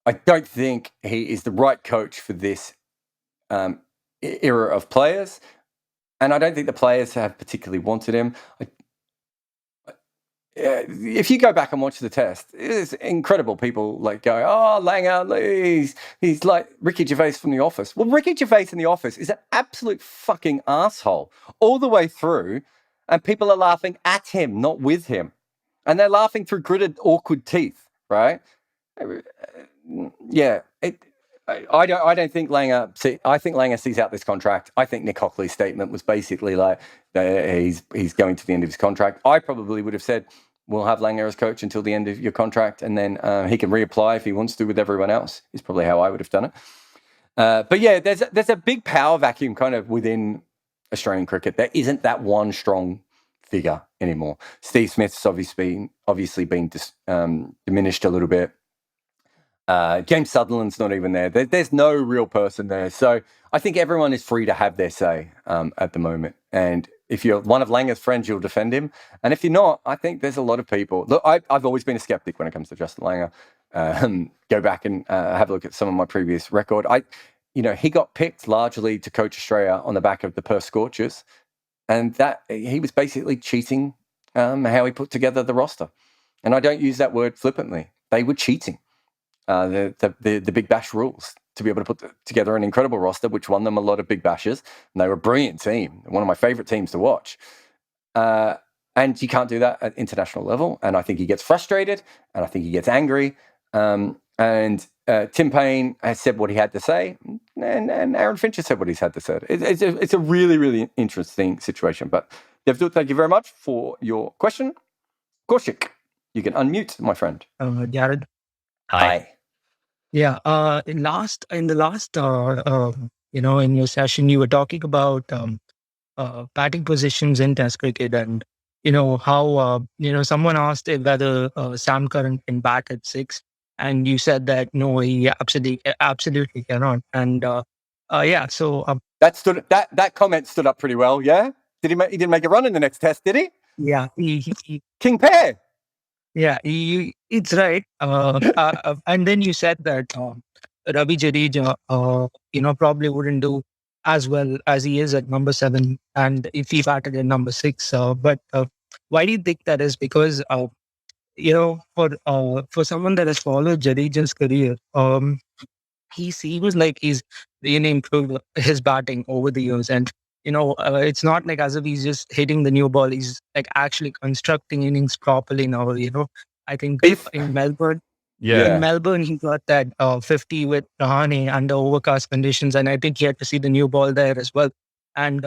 I don't think he is the right coach for this era of players, and I don't think the players have particularly wanted him. If you go back and watch the test, it's incredible. People go, "Oh, Langer, he's like Ricky Gervais from The Office." Well, Ricky Gervais in The Office is an absolute fucking asshole all the way through, and people are laughing at him, not with him, and they're laughing through gritted, awkward teeth, right? Yeah, I don't think Langer. I think Langer sees out this contract. I think Nick Hockley's statement was basically like he's going to the end of his contract. I probably would have said, "We'll have Langer as coach until the end of your contract, and then he can reapply if he wants to with everyone else." Is probably how I would have done it. But yeah, there's a big power vacuum kind of within Australian cricket. There isn't that one strong figure anymore. Steve Smith's obviously been diminished a little bit. James Sutherland's not even there. There's no real person there. So I think everyone is free to have their say at the moment. And if you're one of Langer's friends, you'll defend him. And if you're not, I think there's a lot of people. Look, I've always been a skeptic when it comes to Justin Langer. Go back and have a look at some of my previous record. He got picked largely to coach Australia on the back of the Perth Scorchers. And that he was basically cheating how he put together the roster. And I don't use that word flippantly. They were cheating. The Big Bash rules to be able to put together an incredible roster, which won them a lot of Big Bashes. And they were a brilliant team, one of my favorite teams to watch. And you can't do that at international level. And I think he gets frustrated, and I think he gets angry. And Tim Payne has said what he had to say, and Aaron Finch has said what he's had to say. It's a really, really interesting situation. But Devdut, thank you very much for your question. Kaushik, you can unmute, my friend. Jarrod. Hi. Yeah. In the last, in your session, you were talking about batting positions in Test cricket, and how someone asked if whether Sam Curran can bat at 6, and you said that no, he absolutely cannot. And yeah, so That comment stood up pretty well. Yeah, he didn't make a run in the next test, did he? yeah, King Pear. yeah, it's right. And then you said that Ravi Jadeja, probably wouldn't do as well as he is at number 7, and if he batted at number 6. But why do you think that is? Because for someone that has followed Jadeja's career, he seems like he's really improved his batting over the years. And, it's not like as if he's just hitting the new ball. He's like actually constructing innings properly now, I think in Melbourne. Yeah. In Melbourne, he got that 50 with Rahane under overcast conditions. And I think he had to see the new ball there as well. And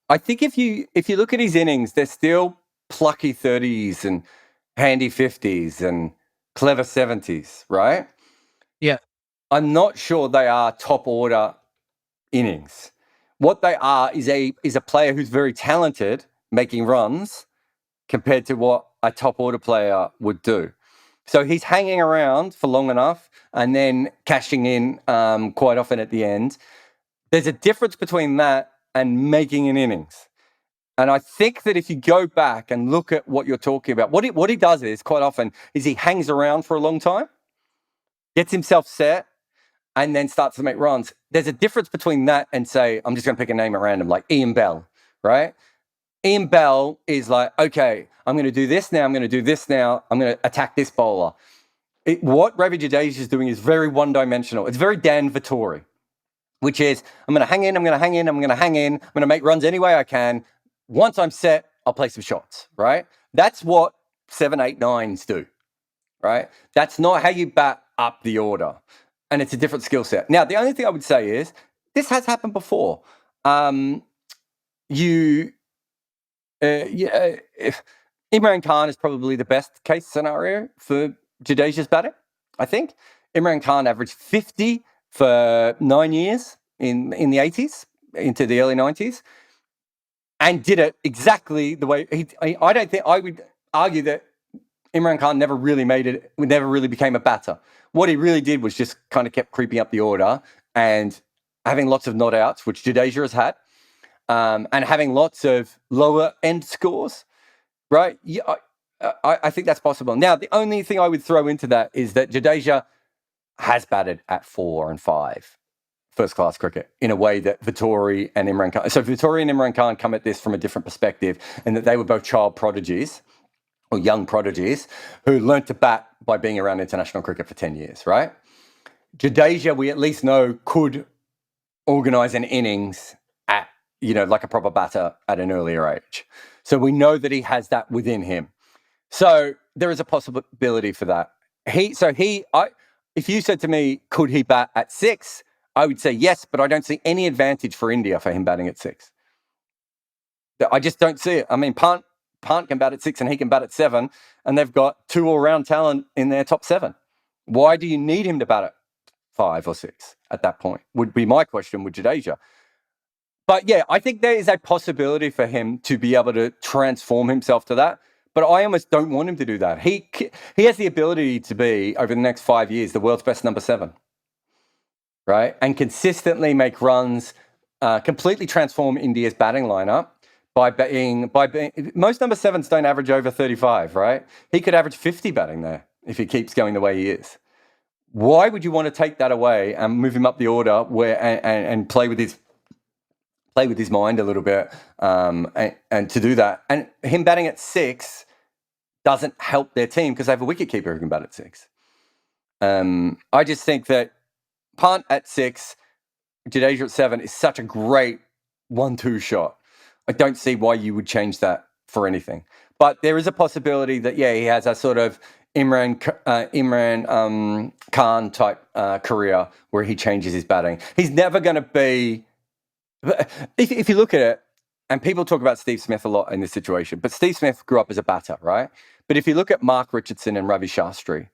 I think if you look at his innings, they're still plucky 30s and handy 50s and clever 70s, right? Yeah. I'm not sure they are top order innings. What they are is a player who's very talented making runs compared to what a top order player would do. So he's hanging around for long enough and then cashing in quite often at the end. There's a difference between that and making an innings. And I think that if you go back and look at what you're talking about, what he does is quite often is he hangs around for a long time, gets himself set, and then starts to make runs. There's a difference between that and say, I'm just going to pick a name at random, like Ian Bell, right? Ian Bell is like, okay, I'm going to do this now. I'm going to do this now. I'm going to attack this bowler. What Ravi Jadeja is doing is very one-dimensional. It's very Dan Vittori, which is, I'm going to hang in, I'm going to hang in, I'm going to hang in. I'm going to make runs any way I can. Once I'm set, I'll play some shots, right? That's what 7, 8, 9s do, right? That's not how you bat up the order. And it's a different skill set. Now, the only thing I would say is, this has happened before. Imran Khan is probably the best case scenario for Jadeja's batting, I think. Imran Khan averaged 50 for 9 years in the 80s into the early 90s and did it exactly the way I don't think I would argue that Imran Khan never really became a batter. What he really did was just kind of kept creeping up the order and having lots of not outs, which Jadeja has had, and having lots of lower end scores, right? Yeah, I think that's possible. Now, the only thing I would throw into that is that Jadeja has batted at 4 and 5 first-class cricket in a way that Vittori and Imran Khan... So Vittori and Imran Khan come at this from a different perspective, and that they were both child prodigies, or young prodigies, who learned to bat by being around international cricket for 10 years, right? Jadeja, we at least know, could organise an innings at, like a proper batter at an earlier age. So we know that he has that within him. So there is a possibility for that. If you said to me, could he bat at 6? I would say yes, but I don't see any advantage for India for him batting at 6. I just don't see it. I mean, Pant can bat at 6 and he can bat at 7, and they've got 2 all-round talent in their top 7. Why do you need him to bat at 5 or 6 at that point? Would be my question with Jadeja. But yeah, I think there is a possibility for him to be able to transform himself to that. But I almost don't want him to do that. He has the ability to be, over the next 5 years, the world's best number 7. Right? And consistently make runs, completely transform India's batting lineup by being most number 7s don't average over 35, right? He could average 50 batting there if he keeps going the way he is. Why would you want to take that away and move him up the order and play with his mind a little bit and to do that? And him batting at 6 doesn't help their team because they have a wicketkeeper who can bat at 6. I just think that Pant at 6, Jadeja at 7 is such a great 1-2 shot. I don't see why you would change that for anything. But there is a possibility that, he has a sort of Imran Khan type career where he changes his batting. He's never going to be... If you look at it, and people talk about Steve Smith a lot in this situation, but Steve Smith grew up as a batter, right? But if you look at Mark Richardson and Ravi Shastri,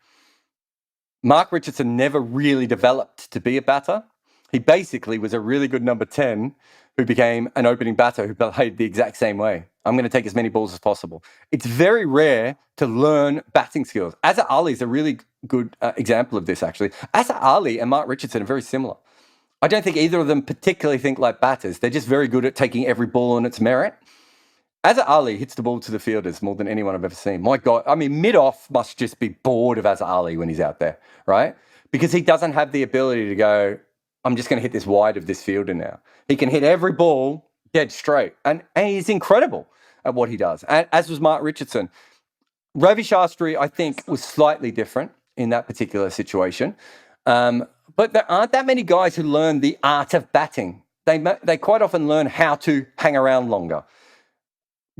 Mark Richardson never really developed to be a batter. He basically was a really good number 10 who became an opening batter who played the exact same way. I'm going to take as many balls as possible. It's very rare to learn batting skills. Azhar Ali is a really good example of this, actually. Azhar Ali and Mark Richardson are very similar. I don't think either of them particularly think like batters. They're just very good at taking every ball on its merit. Azhar Ali hits the ball to the fielders more than anyone I've ever seen. My God, I mean, mid-off must just be bored of Azhar Ali when he's out there, right? Because he doesn't have the ability to go, I'm just going to hit this wide of this fielder now. He can hit every ball dead straight. And he's incredible at what he does, and as was Mark Richardson. Ravi Shastri, I think, was slightly different in that particular situation. But there aren't that many guys who learn the art of batting. They quite often learn how to hang around longer.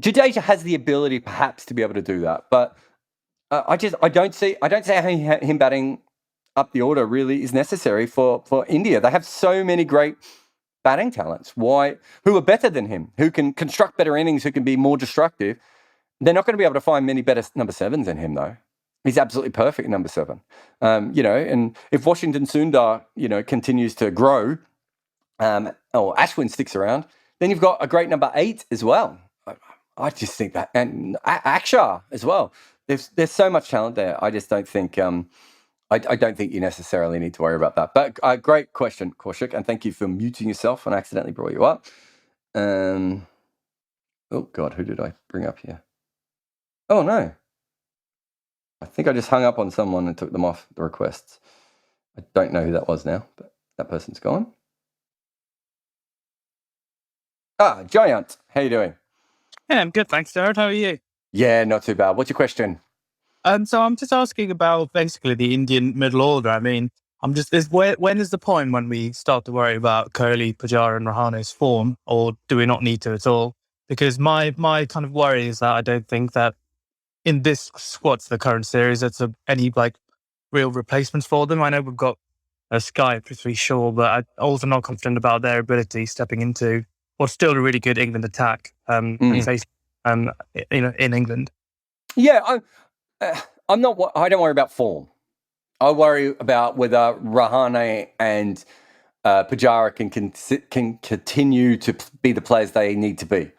Jadeja has the ability, perhaps, to be able to do that, but I don't see how him batting up the order really is necessary for India. They have so many great batting talents. Who are better than him? Who can construct better innings? Who can be more destructive? They're not going to be able to find many better number sevens than him, though. He's absolutely perfect number 7. And if Washington Sundar, continues to grow, or Ashwin sticks around, then you've got a great number 8 as well. I just think that, and Akshar as well. There's so much talent there. I just don't think I don't think you necessarily need to worry about that. But great question, Kaushik, and thank you for muting yourself when I accidentally brought you up. Oh God, who did I bring up here? Oh no, I think I just hung up on someone and took them off the requests. I don't know who that was now, but that person's gone. Giant, how you doing? Yeah, I'm good, thanks, Jarrod. How are you? Yeah, not too bad. What's your question? So I'm just asking about basically the Indian middle order. I mean, when is the point when we start to worry about Kohli, Pujara, and Rahane's form, or do we not need to at all? Because my kind of worry is that I don't think that in this squad for the current series, it's any real replacements for them. I know we've got Sky, Prithvi Shaw, but I'm also not confident about their ability stepping into what's still a really good England attack and face in England. Yeah, I'm not. I don't worry about form. I worry about whether Rahane and Pujara can continue to be the players they need to be.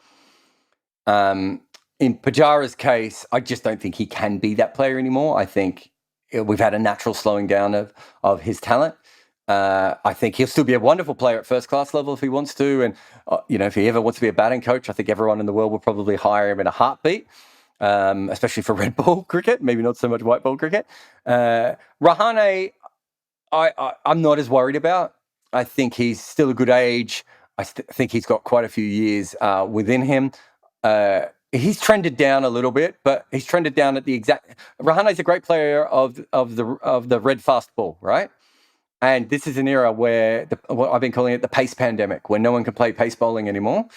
In Pujara's case, I just don't think he can be that player anymore. I think we've had a natural slowing down of his talent. I think he'll still be a wonderful player at first class level if he wants to. And, if he ever wants to be a batting coach, I think everyone in the world will probably hire him in a heartbeat, especially for red ball cricket, maybe not so much white ball cricket. Rahane, I'm not as worried about. I think he's still a good age. I think he's got quite a few years within him. He's trended down a little bit, but he's trended down at the exact. Rahane's a great player of the red fast ball, right? And this is an era where what I've been calling it the pace pandemic, where no one can play pace bowling anymore.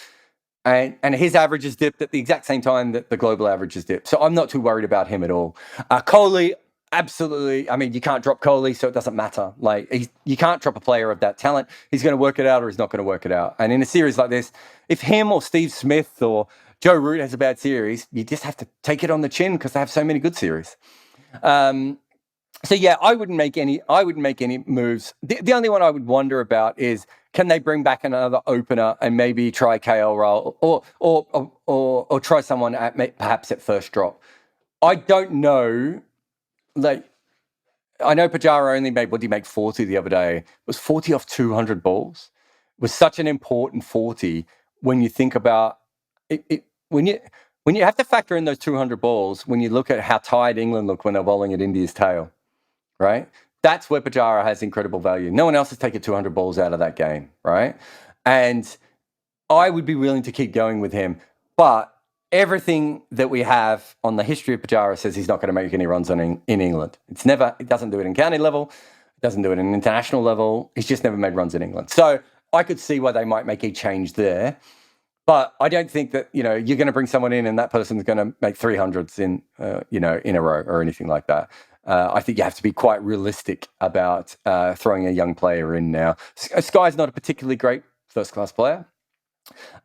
And his average has dipped at the exact same time that the global average has dipped. So I'm not too worried about him at all. Kohli, absolutely. I mean, you can't drop Kohli, so it doesn't matter. You can't drop a player of that talent. He's going to work it out or he's not going to work it out. And in a series like this, if him or Steve Smith or Joe Root has a bad series, you just have to take it on the chin because they have so many good series. So yeah, I wouldn't make any moves. The only one I would wonder about is, can they bring back another opener and maybe try KL Rahul or try someone perhaps at first drop? I don't know. I know Pujara only made, what did he make, 40 the other day? It was 40 off 200 balls. It was such an important 40 when you think about it. When you have to factor in those 200 balls, when you look at how tired England look when they're bowling at India's tail, right? That's where Pujara has incredible value. No one else has taken 200 balls out of that game, right? And I would be willing to keep going with him, but everything that we have on the history of Pujara says he's not going to make any runs in England. It doesn't do it in county level. It doesn't do it in international level. He's just never made runs in England. So I could see why they might make a change there. But I don't think that, you're going to bring someone in and that person's going to make 300s in a row or anything like that. I think you have to be quite realistic about throwing a young player in now. Sky's not a particularly great first-class player.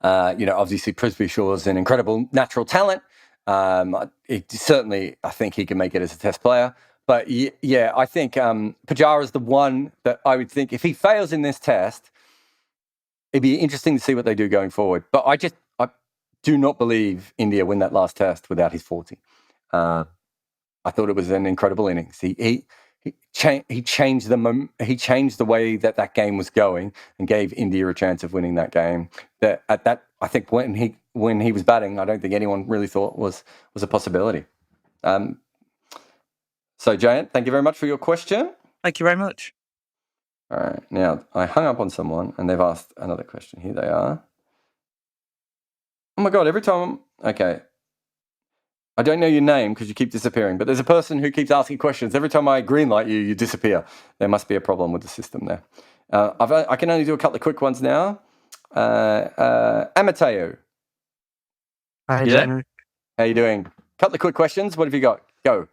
Obviously, Prithvi Shaw's an incredible natural talent. I think he can make it as a test player. But yeah, I think Pujara's the one that I would think, if he fails in this test, it'd be interesting to see what they do going forward. But I do not believe India win that last test without his 40. I thought it was an incredible innings. He changed the way that game was going and gave India a chance of winning that game. I think when he was batting, I don't think anyone really thought was a possibility. So Jayant, thank you very much for your question. Thank you very much. All right, now I hung up on someone and they've asked another question. Here they are. Oh my God, every time. Okay. I don't know your name because you keep disappearing, but there's a person who keeps asking questions. Every time I greenlight you, you disappear. There must be a problem with the system there. I can only do a couple of quick ones now. Amateo. Hi, Yeah. Janet. How you doing? Couple of quick questions. What have you got? Go.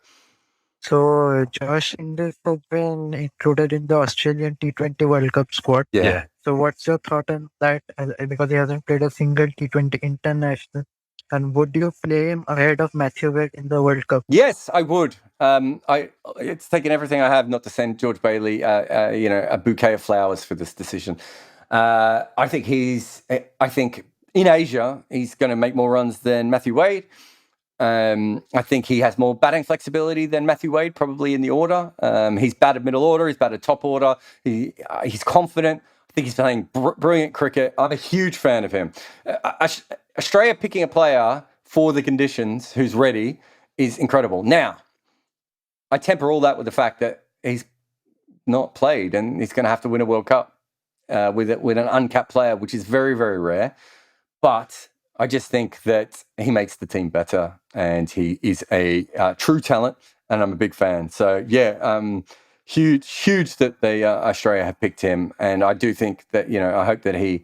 So, Josh Ingles has been included in the Australian T20 World Cup squad. Yeah. So, what's your thought on that? Because he hasn't played a single T20 international. And would you play him ahead of Matthew Wade in the World Cup? Yes, I would. It's taken everything I have not to send George Bailey, a bouquet of flowers for this decision. I think in Asia he's going to make more runs than Matthew Wade. I think he has more batting flexibility than Matthew Wade, probably in the order. He's batted middle order. He's batted top order. He's confident. I think he's playing brilliant cricket. I'm a huge fan of him. Australia picking a player for the conditions who's ready is incredible. Now, I temper all that with the fact that he's not played and he's going to have to win a World Cup with an uncapped player, which is very, very rare. But I just think that he makes the team better and he is a true talent and I'm a big fan. So, yeah, huge that Australia have picked him. And I do think that, I hope that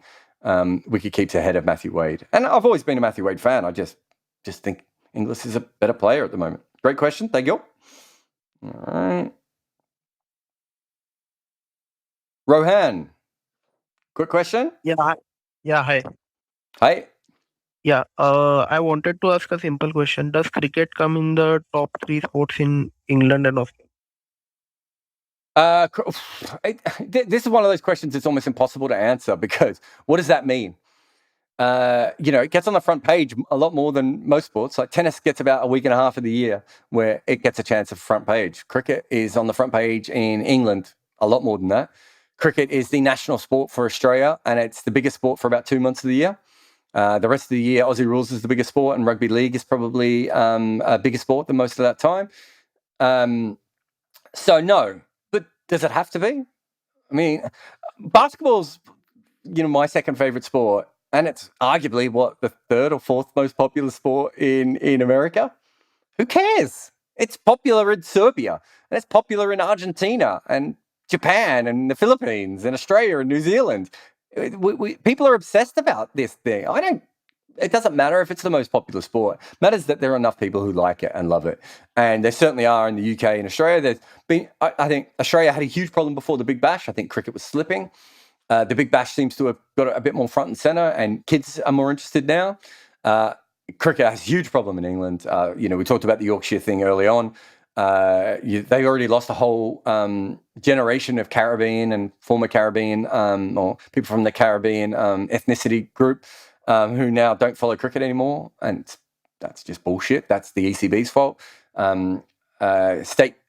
Wicket keeps ahead of Matthew Wade. And I've always been a Matthew Wade fan. I just think Inglis is a better player at the moment. Great question. Thank you. All right. Rohan, quick question. Yeah. Hi. Hi. Yeah. I wanted to ask a simple question. Does cricket come in the top 3 sports in England and Australia? This is one of those questions that's almost impossible to answer because what does that mean? It gets on the front page a lot more than most sports. Like tennis gets about a week and a half of the year where it gets a chance of front page. Cricket is on the front page in England a lot more than that. Cricket is the national sport for Australia and it's the biggest sport for about 2 months of the year. The rest of the year, Aussie rules is the biggest sport and rugby league is probably a bigger sport than most of that time. So no, but does it have to be? I mean, basketball's, my second favorite sport. And it's arguably the third or fourth most popular sport in America. Who cares? It's popular in Serbia and it's popular in Argentina and Japan and the Philippines and Australia and New Zealand. People are obsessed about this thing. It doesn't matter if it's the most popular sport. It matters that there are enough people who like it and love it. And there certainly are in the UK and Australia. I think Australia had a huge problem before the Big Bash. I think cricket was slipping. The Big Bash seems to have got a bit more front and center, and kids are more interested now. Cricket has a huge problem in England. We talked about the Yorkshire thing early on. They already lost a whole generation of Caribbean and former Caribbean or people from the Caribbean ethnicity group who now don't follow cricket anymore. And that's just bullshit. That's the ECB's fault.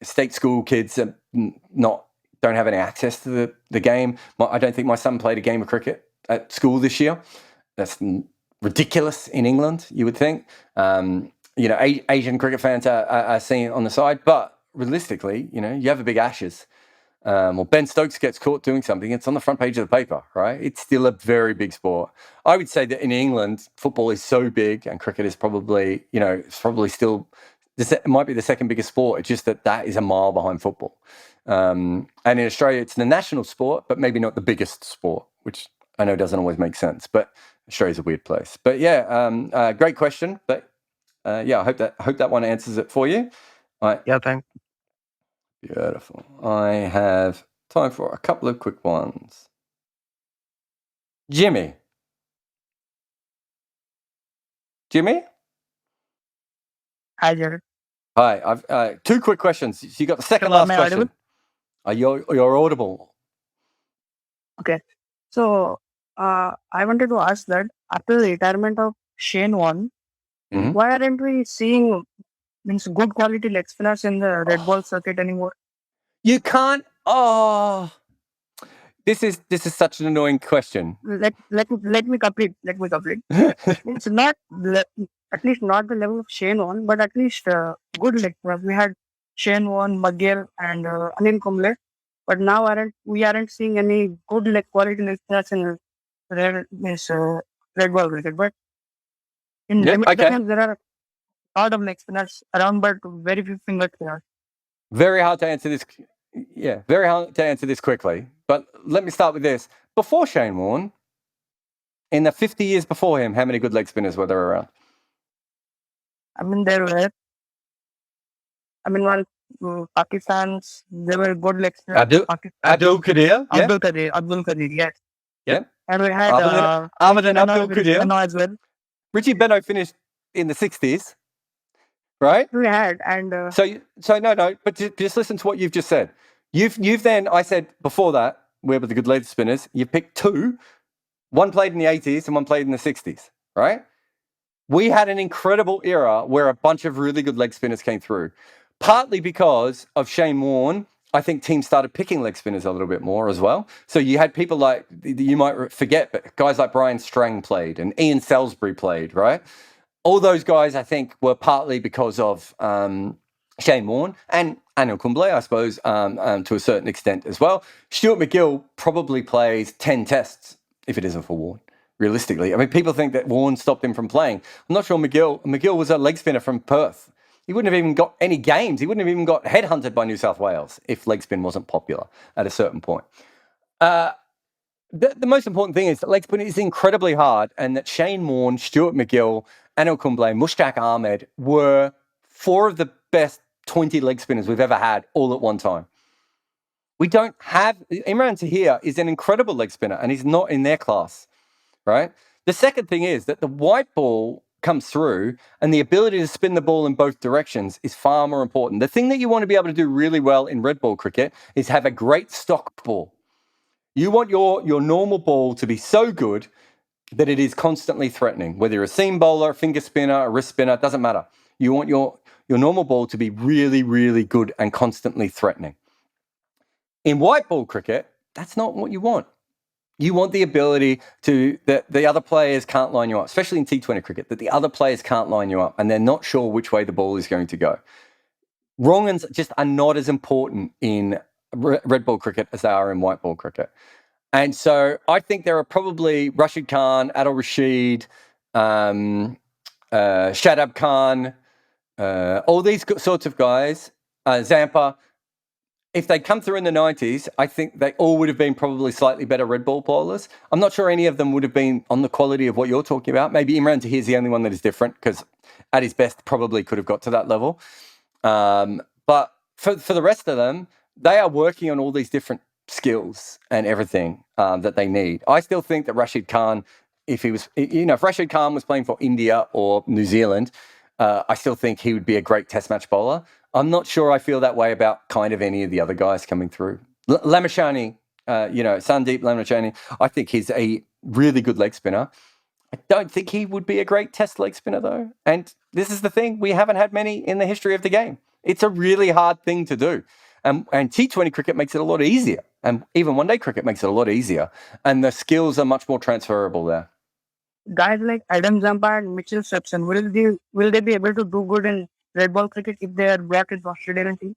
State school kids are don't have any access to the game. I don't think my son played a game of cricket at school this year. That's ridiculous in England, you would think. Asian cricket fans are seeing it on the side, but realistically, you have a big Ashes. Or Ben Stokes gets caught doing something, it's on the front page of the paper, right? It's still a very big sport. I would say that in England, football is so big and cricket is probably, it's probably still, it might be the second biggest sport. It's just that is a mile behind football. And in Australia, it's the national sport, but maybe not the biggest sport, which I know doesn't always make sense. But Australia's a weird place. But yeah, great question. But I hope that one answers it for you. Yeah, thanks. Beautiful. I have time for a couple of quick ones. Jimmy. Hi, Jared. Hi. I've 2 quick questions. So you got the second last question. You're audible. Okay. So, I wanted to ask that after the retirement of Shane Warne, Mhm. why aren't we seeing good quality leg spinners in the red ball circuit anymore? You can't. Oh, this is such an annoying question. Let me complete. Let me complete. It's not at least not the level of Shane Warne, but at least good leg spinners. We had Shane Warne, McGill, and Anil Kumble, but now we aren't seeing any good quality leg spinners in red ball cricket. But in Yeah. limited Okay. times, there are a lot of leg spinners around, but very few finger spinners. Very hard to answer this. Yeah, very hard to answer this quickly. But let me start with this. Before Shane Warne, in the 50 years before him, how many good leg spinners were there around? I mean, there were. I mean, one Pakistan's. They were good leg spinners. Abdul Qadir. Yeah. Abdul Qadir, yes. Yeah. And we had Ahmed and Beno Abdul Qadir. as well. Richie Beno finished in the 60s, right? We had and So no, but just listen to what you've just said. You've then, I said before that, where were the good leg spinners? You picked two. One played in the 80s and one played in the 60s, right? We had an incredible era where a bunch of really good leg spinners came through. Partly because of Shane Warne, I think teams started picking leg spinners a little bit more as well. So you had people like, you might forget, but guys like Brian Strang played and Ian Salisbury played, right? All those guys, I think, were partly because of Shane Warne and Anil Kumble, I suppose, to a certain extent as well. Stuart McGill probably plays 10 tests if it isn't for Warne, realistically. I mean, people think that Warne stopped him from playing. I'm not sure McGill was a leg spinner from Perth. He wouldn't have even got any games. He wouldn't have even got headhunted by New South Wales if leg spin wasn't popular at a certain point. The most important thing is that leg spin is incredibly hard, and that Shane Warne, Stuart McGill, Anil Kumble, Mushtaq Ahmed were four of the best 20 leg spinners we've ever had all at one time. We don't have... Imran Tahir is an incredible leg spinner, and he's not in their class, right? The second thing is that the white ball comes through, and the ability to spin the ball in both directions is far more important. The thing that you want to be able to do really well in red ball cricket is have a great stock ball. You want your normal ball to be so good that it is constantly threatening. Whether you're a seam bowler, a finger spinner, a wrist spinner, it doesn't matter. You want your normal ball to be really, really good and constantly threatening. In white ball cricket, that's not what you want. You want the ability that the other players can't line you up, especially in T20 cricket, that the other players can't line you up and they're not sure which way the ball is going to go. Wrong uns just are not as important in red ball cricket as they are in white ball cricket. And so I think there are probably Rashid Khan, Adil Rashid, Shadab Khan, all these sorts of guys, Zampa. If they'd come through in the 90s, I think they all would have been probably slightly better red ball bowlers. I'm not sure any of them would have been on the quality of what you're talking about. Maybe Imran Tahir's the only one that is different because at his best probably could have got to that level. But for the rest of them, they are working on all these different skills and everything that they need. I still think that Rashid Khan, if Rashid Khan was playing for India or New Zealand, I still think he would be a great test match bowler. I'm not sure I feel that way about kind of any of the other guys coming through. Lamashani, Sandeep Lamashani, I think he's a really good leg spinner. I don't think he would be a great test leg spinner, though. And this is the thing. We haven't had many in the history of the game. It's a really hard thing to do. And T20 cricket makes it a lot easier. And even one-day cricket makes it a lot easier. And the skills are much more transferable there. Guys like Adam Zampa and Mitchell Swepson, will they be able to do good in red ball cricket if they are back in the Australian team?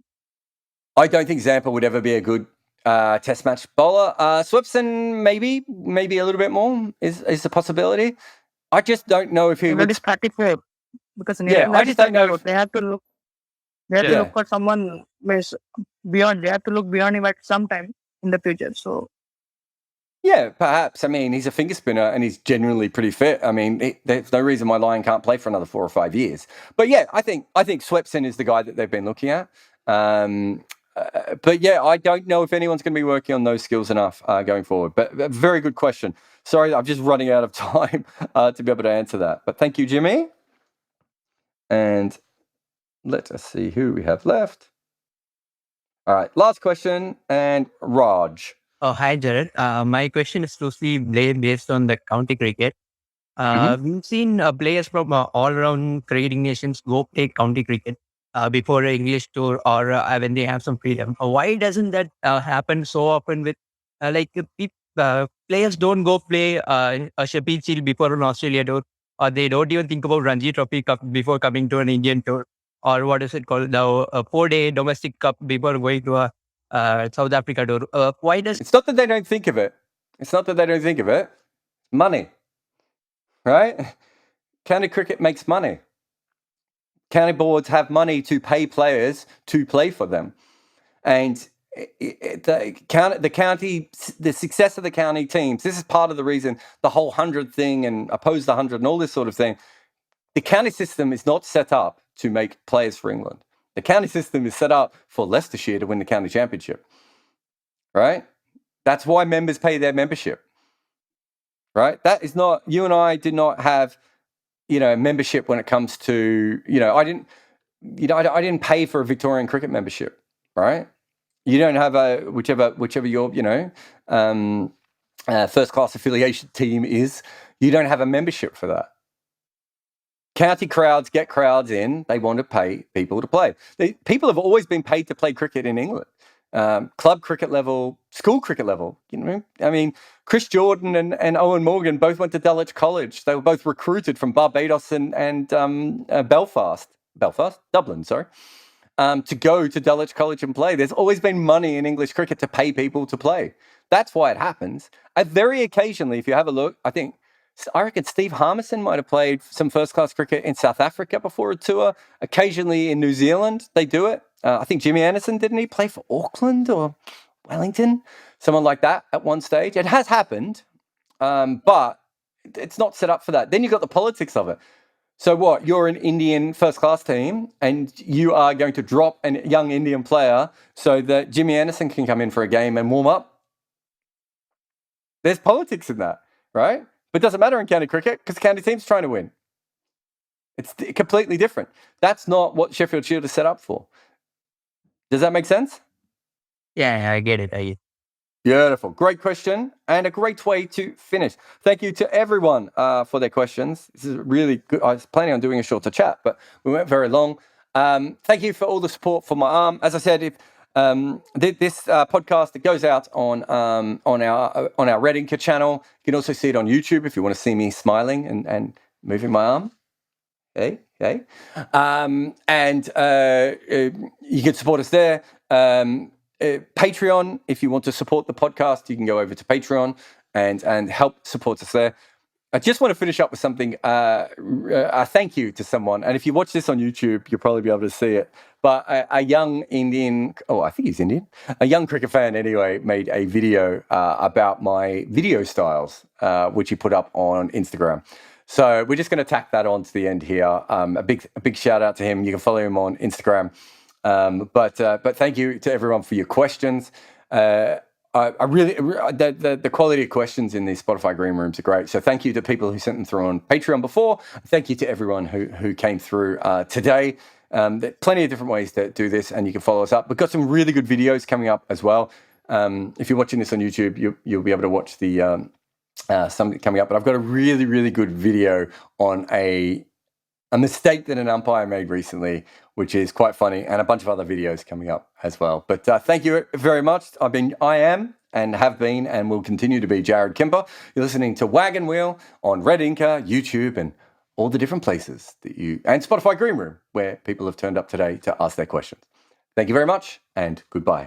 I don't think Zampa would ever be a good test match bowler. Swepson, maybe a little bit more is a possibility. I just don't know if he would. That is practical because I just don't know. They have to look. They have to look for someone beyond. They have to look beyond him at some time in the future. So. Yeah, perhaps. I mean, he's a finger spinner and he's generally pretty fit. I mean, there's no reason why Lyon can't play for another 4 or 5 years. But yeah, I think Swepson is the guy that they've been looking at. But yeah, I don't know if anyone's going to be working on those skills enough going forward. But a very good question. Sorry, I'm just running out of time to be able to answer that. But thank you, Jimmy. And let us see who we have left. All right, last question. And Raj. Oh, hi, Jared. My question is loosely based on the county cricket. We've seen players from all around cricketing nations go play county cricket before an English tour or when they have some freedom. Why doesn't that happen so often with players don't go play a Sheffield Shield before an Australia tour, or they don't even think about Ranji Trophy Cup before coming to an Indian tour, or what is it called now, a 4-day domestic cup before going to a South Africa tour. Why does It's not that they don't think of it. It's not that they don't think of it. Money, right? County cricket makes money. County boards have money to pay players to play for them. And the success of the county teams, this is part of the reason the whole 100 thing and oppose the 100 and all this sort of thing. The county system is not set up to make players for England. The county system is set up for Leicestershire to win the county championship, right? That's why members pay their membership, right? That is not, you and I did not have, membership when it comes to, I didn't pay for a Victorian cricket membership, right? You don't have a whichever your first class affiliation team is. You don't have a membership for that. County crowds get crowds in. They want to pay people to play. People have always been paid to play cricket in England. Club cricket level, school cricket level. I mean, Chris Jordan and Owen Morgan both went to Dulwich College. They were both recruited from Barbados and Dublin, sorry, to go to Dulwich College and play. There's always been money in English cricket to pay people to play. That's why it happens. Very occasionally, if you have a look, I reckon Steve Harmison might have played some first-class cricket in South Africa before a tour. Occasionally in New Zealand, they do it. I think Jimmy Anderson, didn't he play for Auckland or Wellington? Someone like that at one stage. It has happened, but it's not set up for that. Then you've got the politics of it. So what? You're an Indian first-class team, and you are going to drop a young Indian player so that Jimmy Anderson can come in for a game and warm up? There's politics in that, right? But it doesn't matter in county cricket because the county team's trying to win. It's completely different. That's not what Sheffield Shield is set up for. Does that make sense? Yeah, I get it. Beautiful. Great question and a great way to finish. Thank you to everyone for their questions. This is really good. I was planning on doing a shorter chat, but we went very long. Thank you for all the support for my arm. As I said, if this podcast, it goes out on our Red Inca channel. You can also see it on YouTube if you want to see me smiling and moving my arm. Hey. And you can support us there. Patreon, if you want to support the podcast, you can go over to Patreon and help support us there. I just want to finish up with something. A thank you to someone. And if you watch this on YouTube, you'll probably be able to see it. But a young Indian, I think he's Indian, a young cricket fan anyway, made a video about my video styles, which he put up on Instagram. So we're just going to tack that on to the end here. A big shout out to him. You can follow him on Instagram. But thank you to everyone for your questions. I really the quality of questions in these Spotify green rooms are great. So thank you to people who sent them through on Patreon before. Thank you to everyone who came through today. There are plenty of different ways to do this, and you can follow us up. We've got some really good videos coming up as well. If you're watching this on YouTube, you'll be able to watch the something coming up. But I've got a really, really good video on a mistake that an umpire made recently, which is quite funny, and a bunch of other videos coming up as well. But thank you very much. I am and have been and will continue to be Jarrod Kimber. You're listening to Wagon Wheel on Red Inca, YouTube, and all the different places and Spotify Green Room, where people have turned up today to ask their questions. Thank you very much, and goodbye.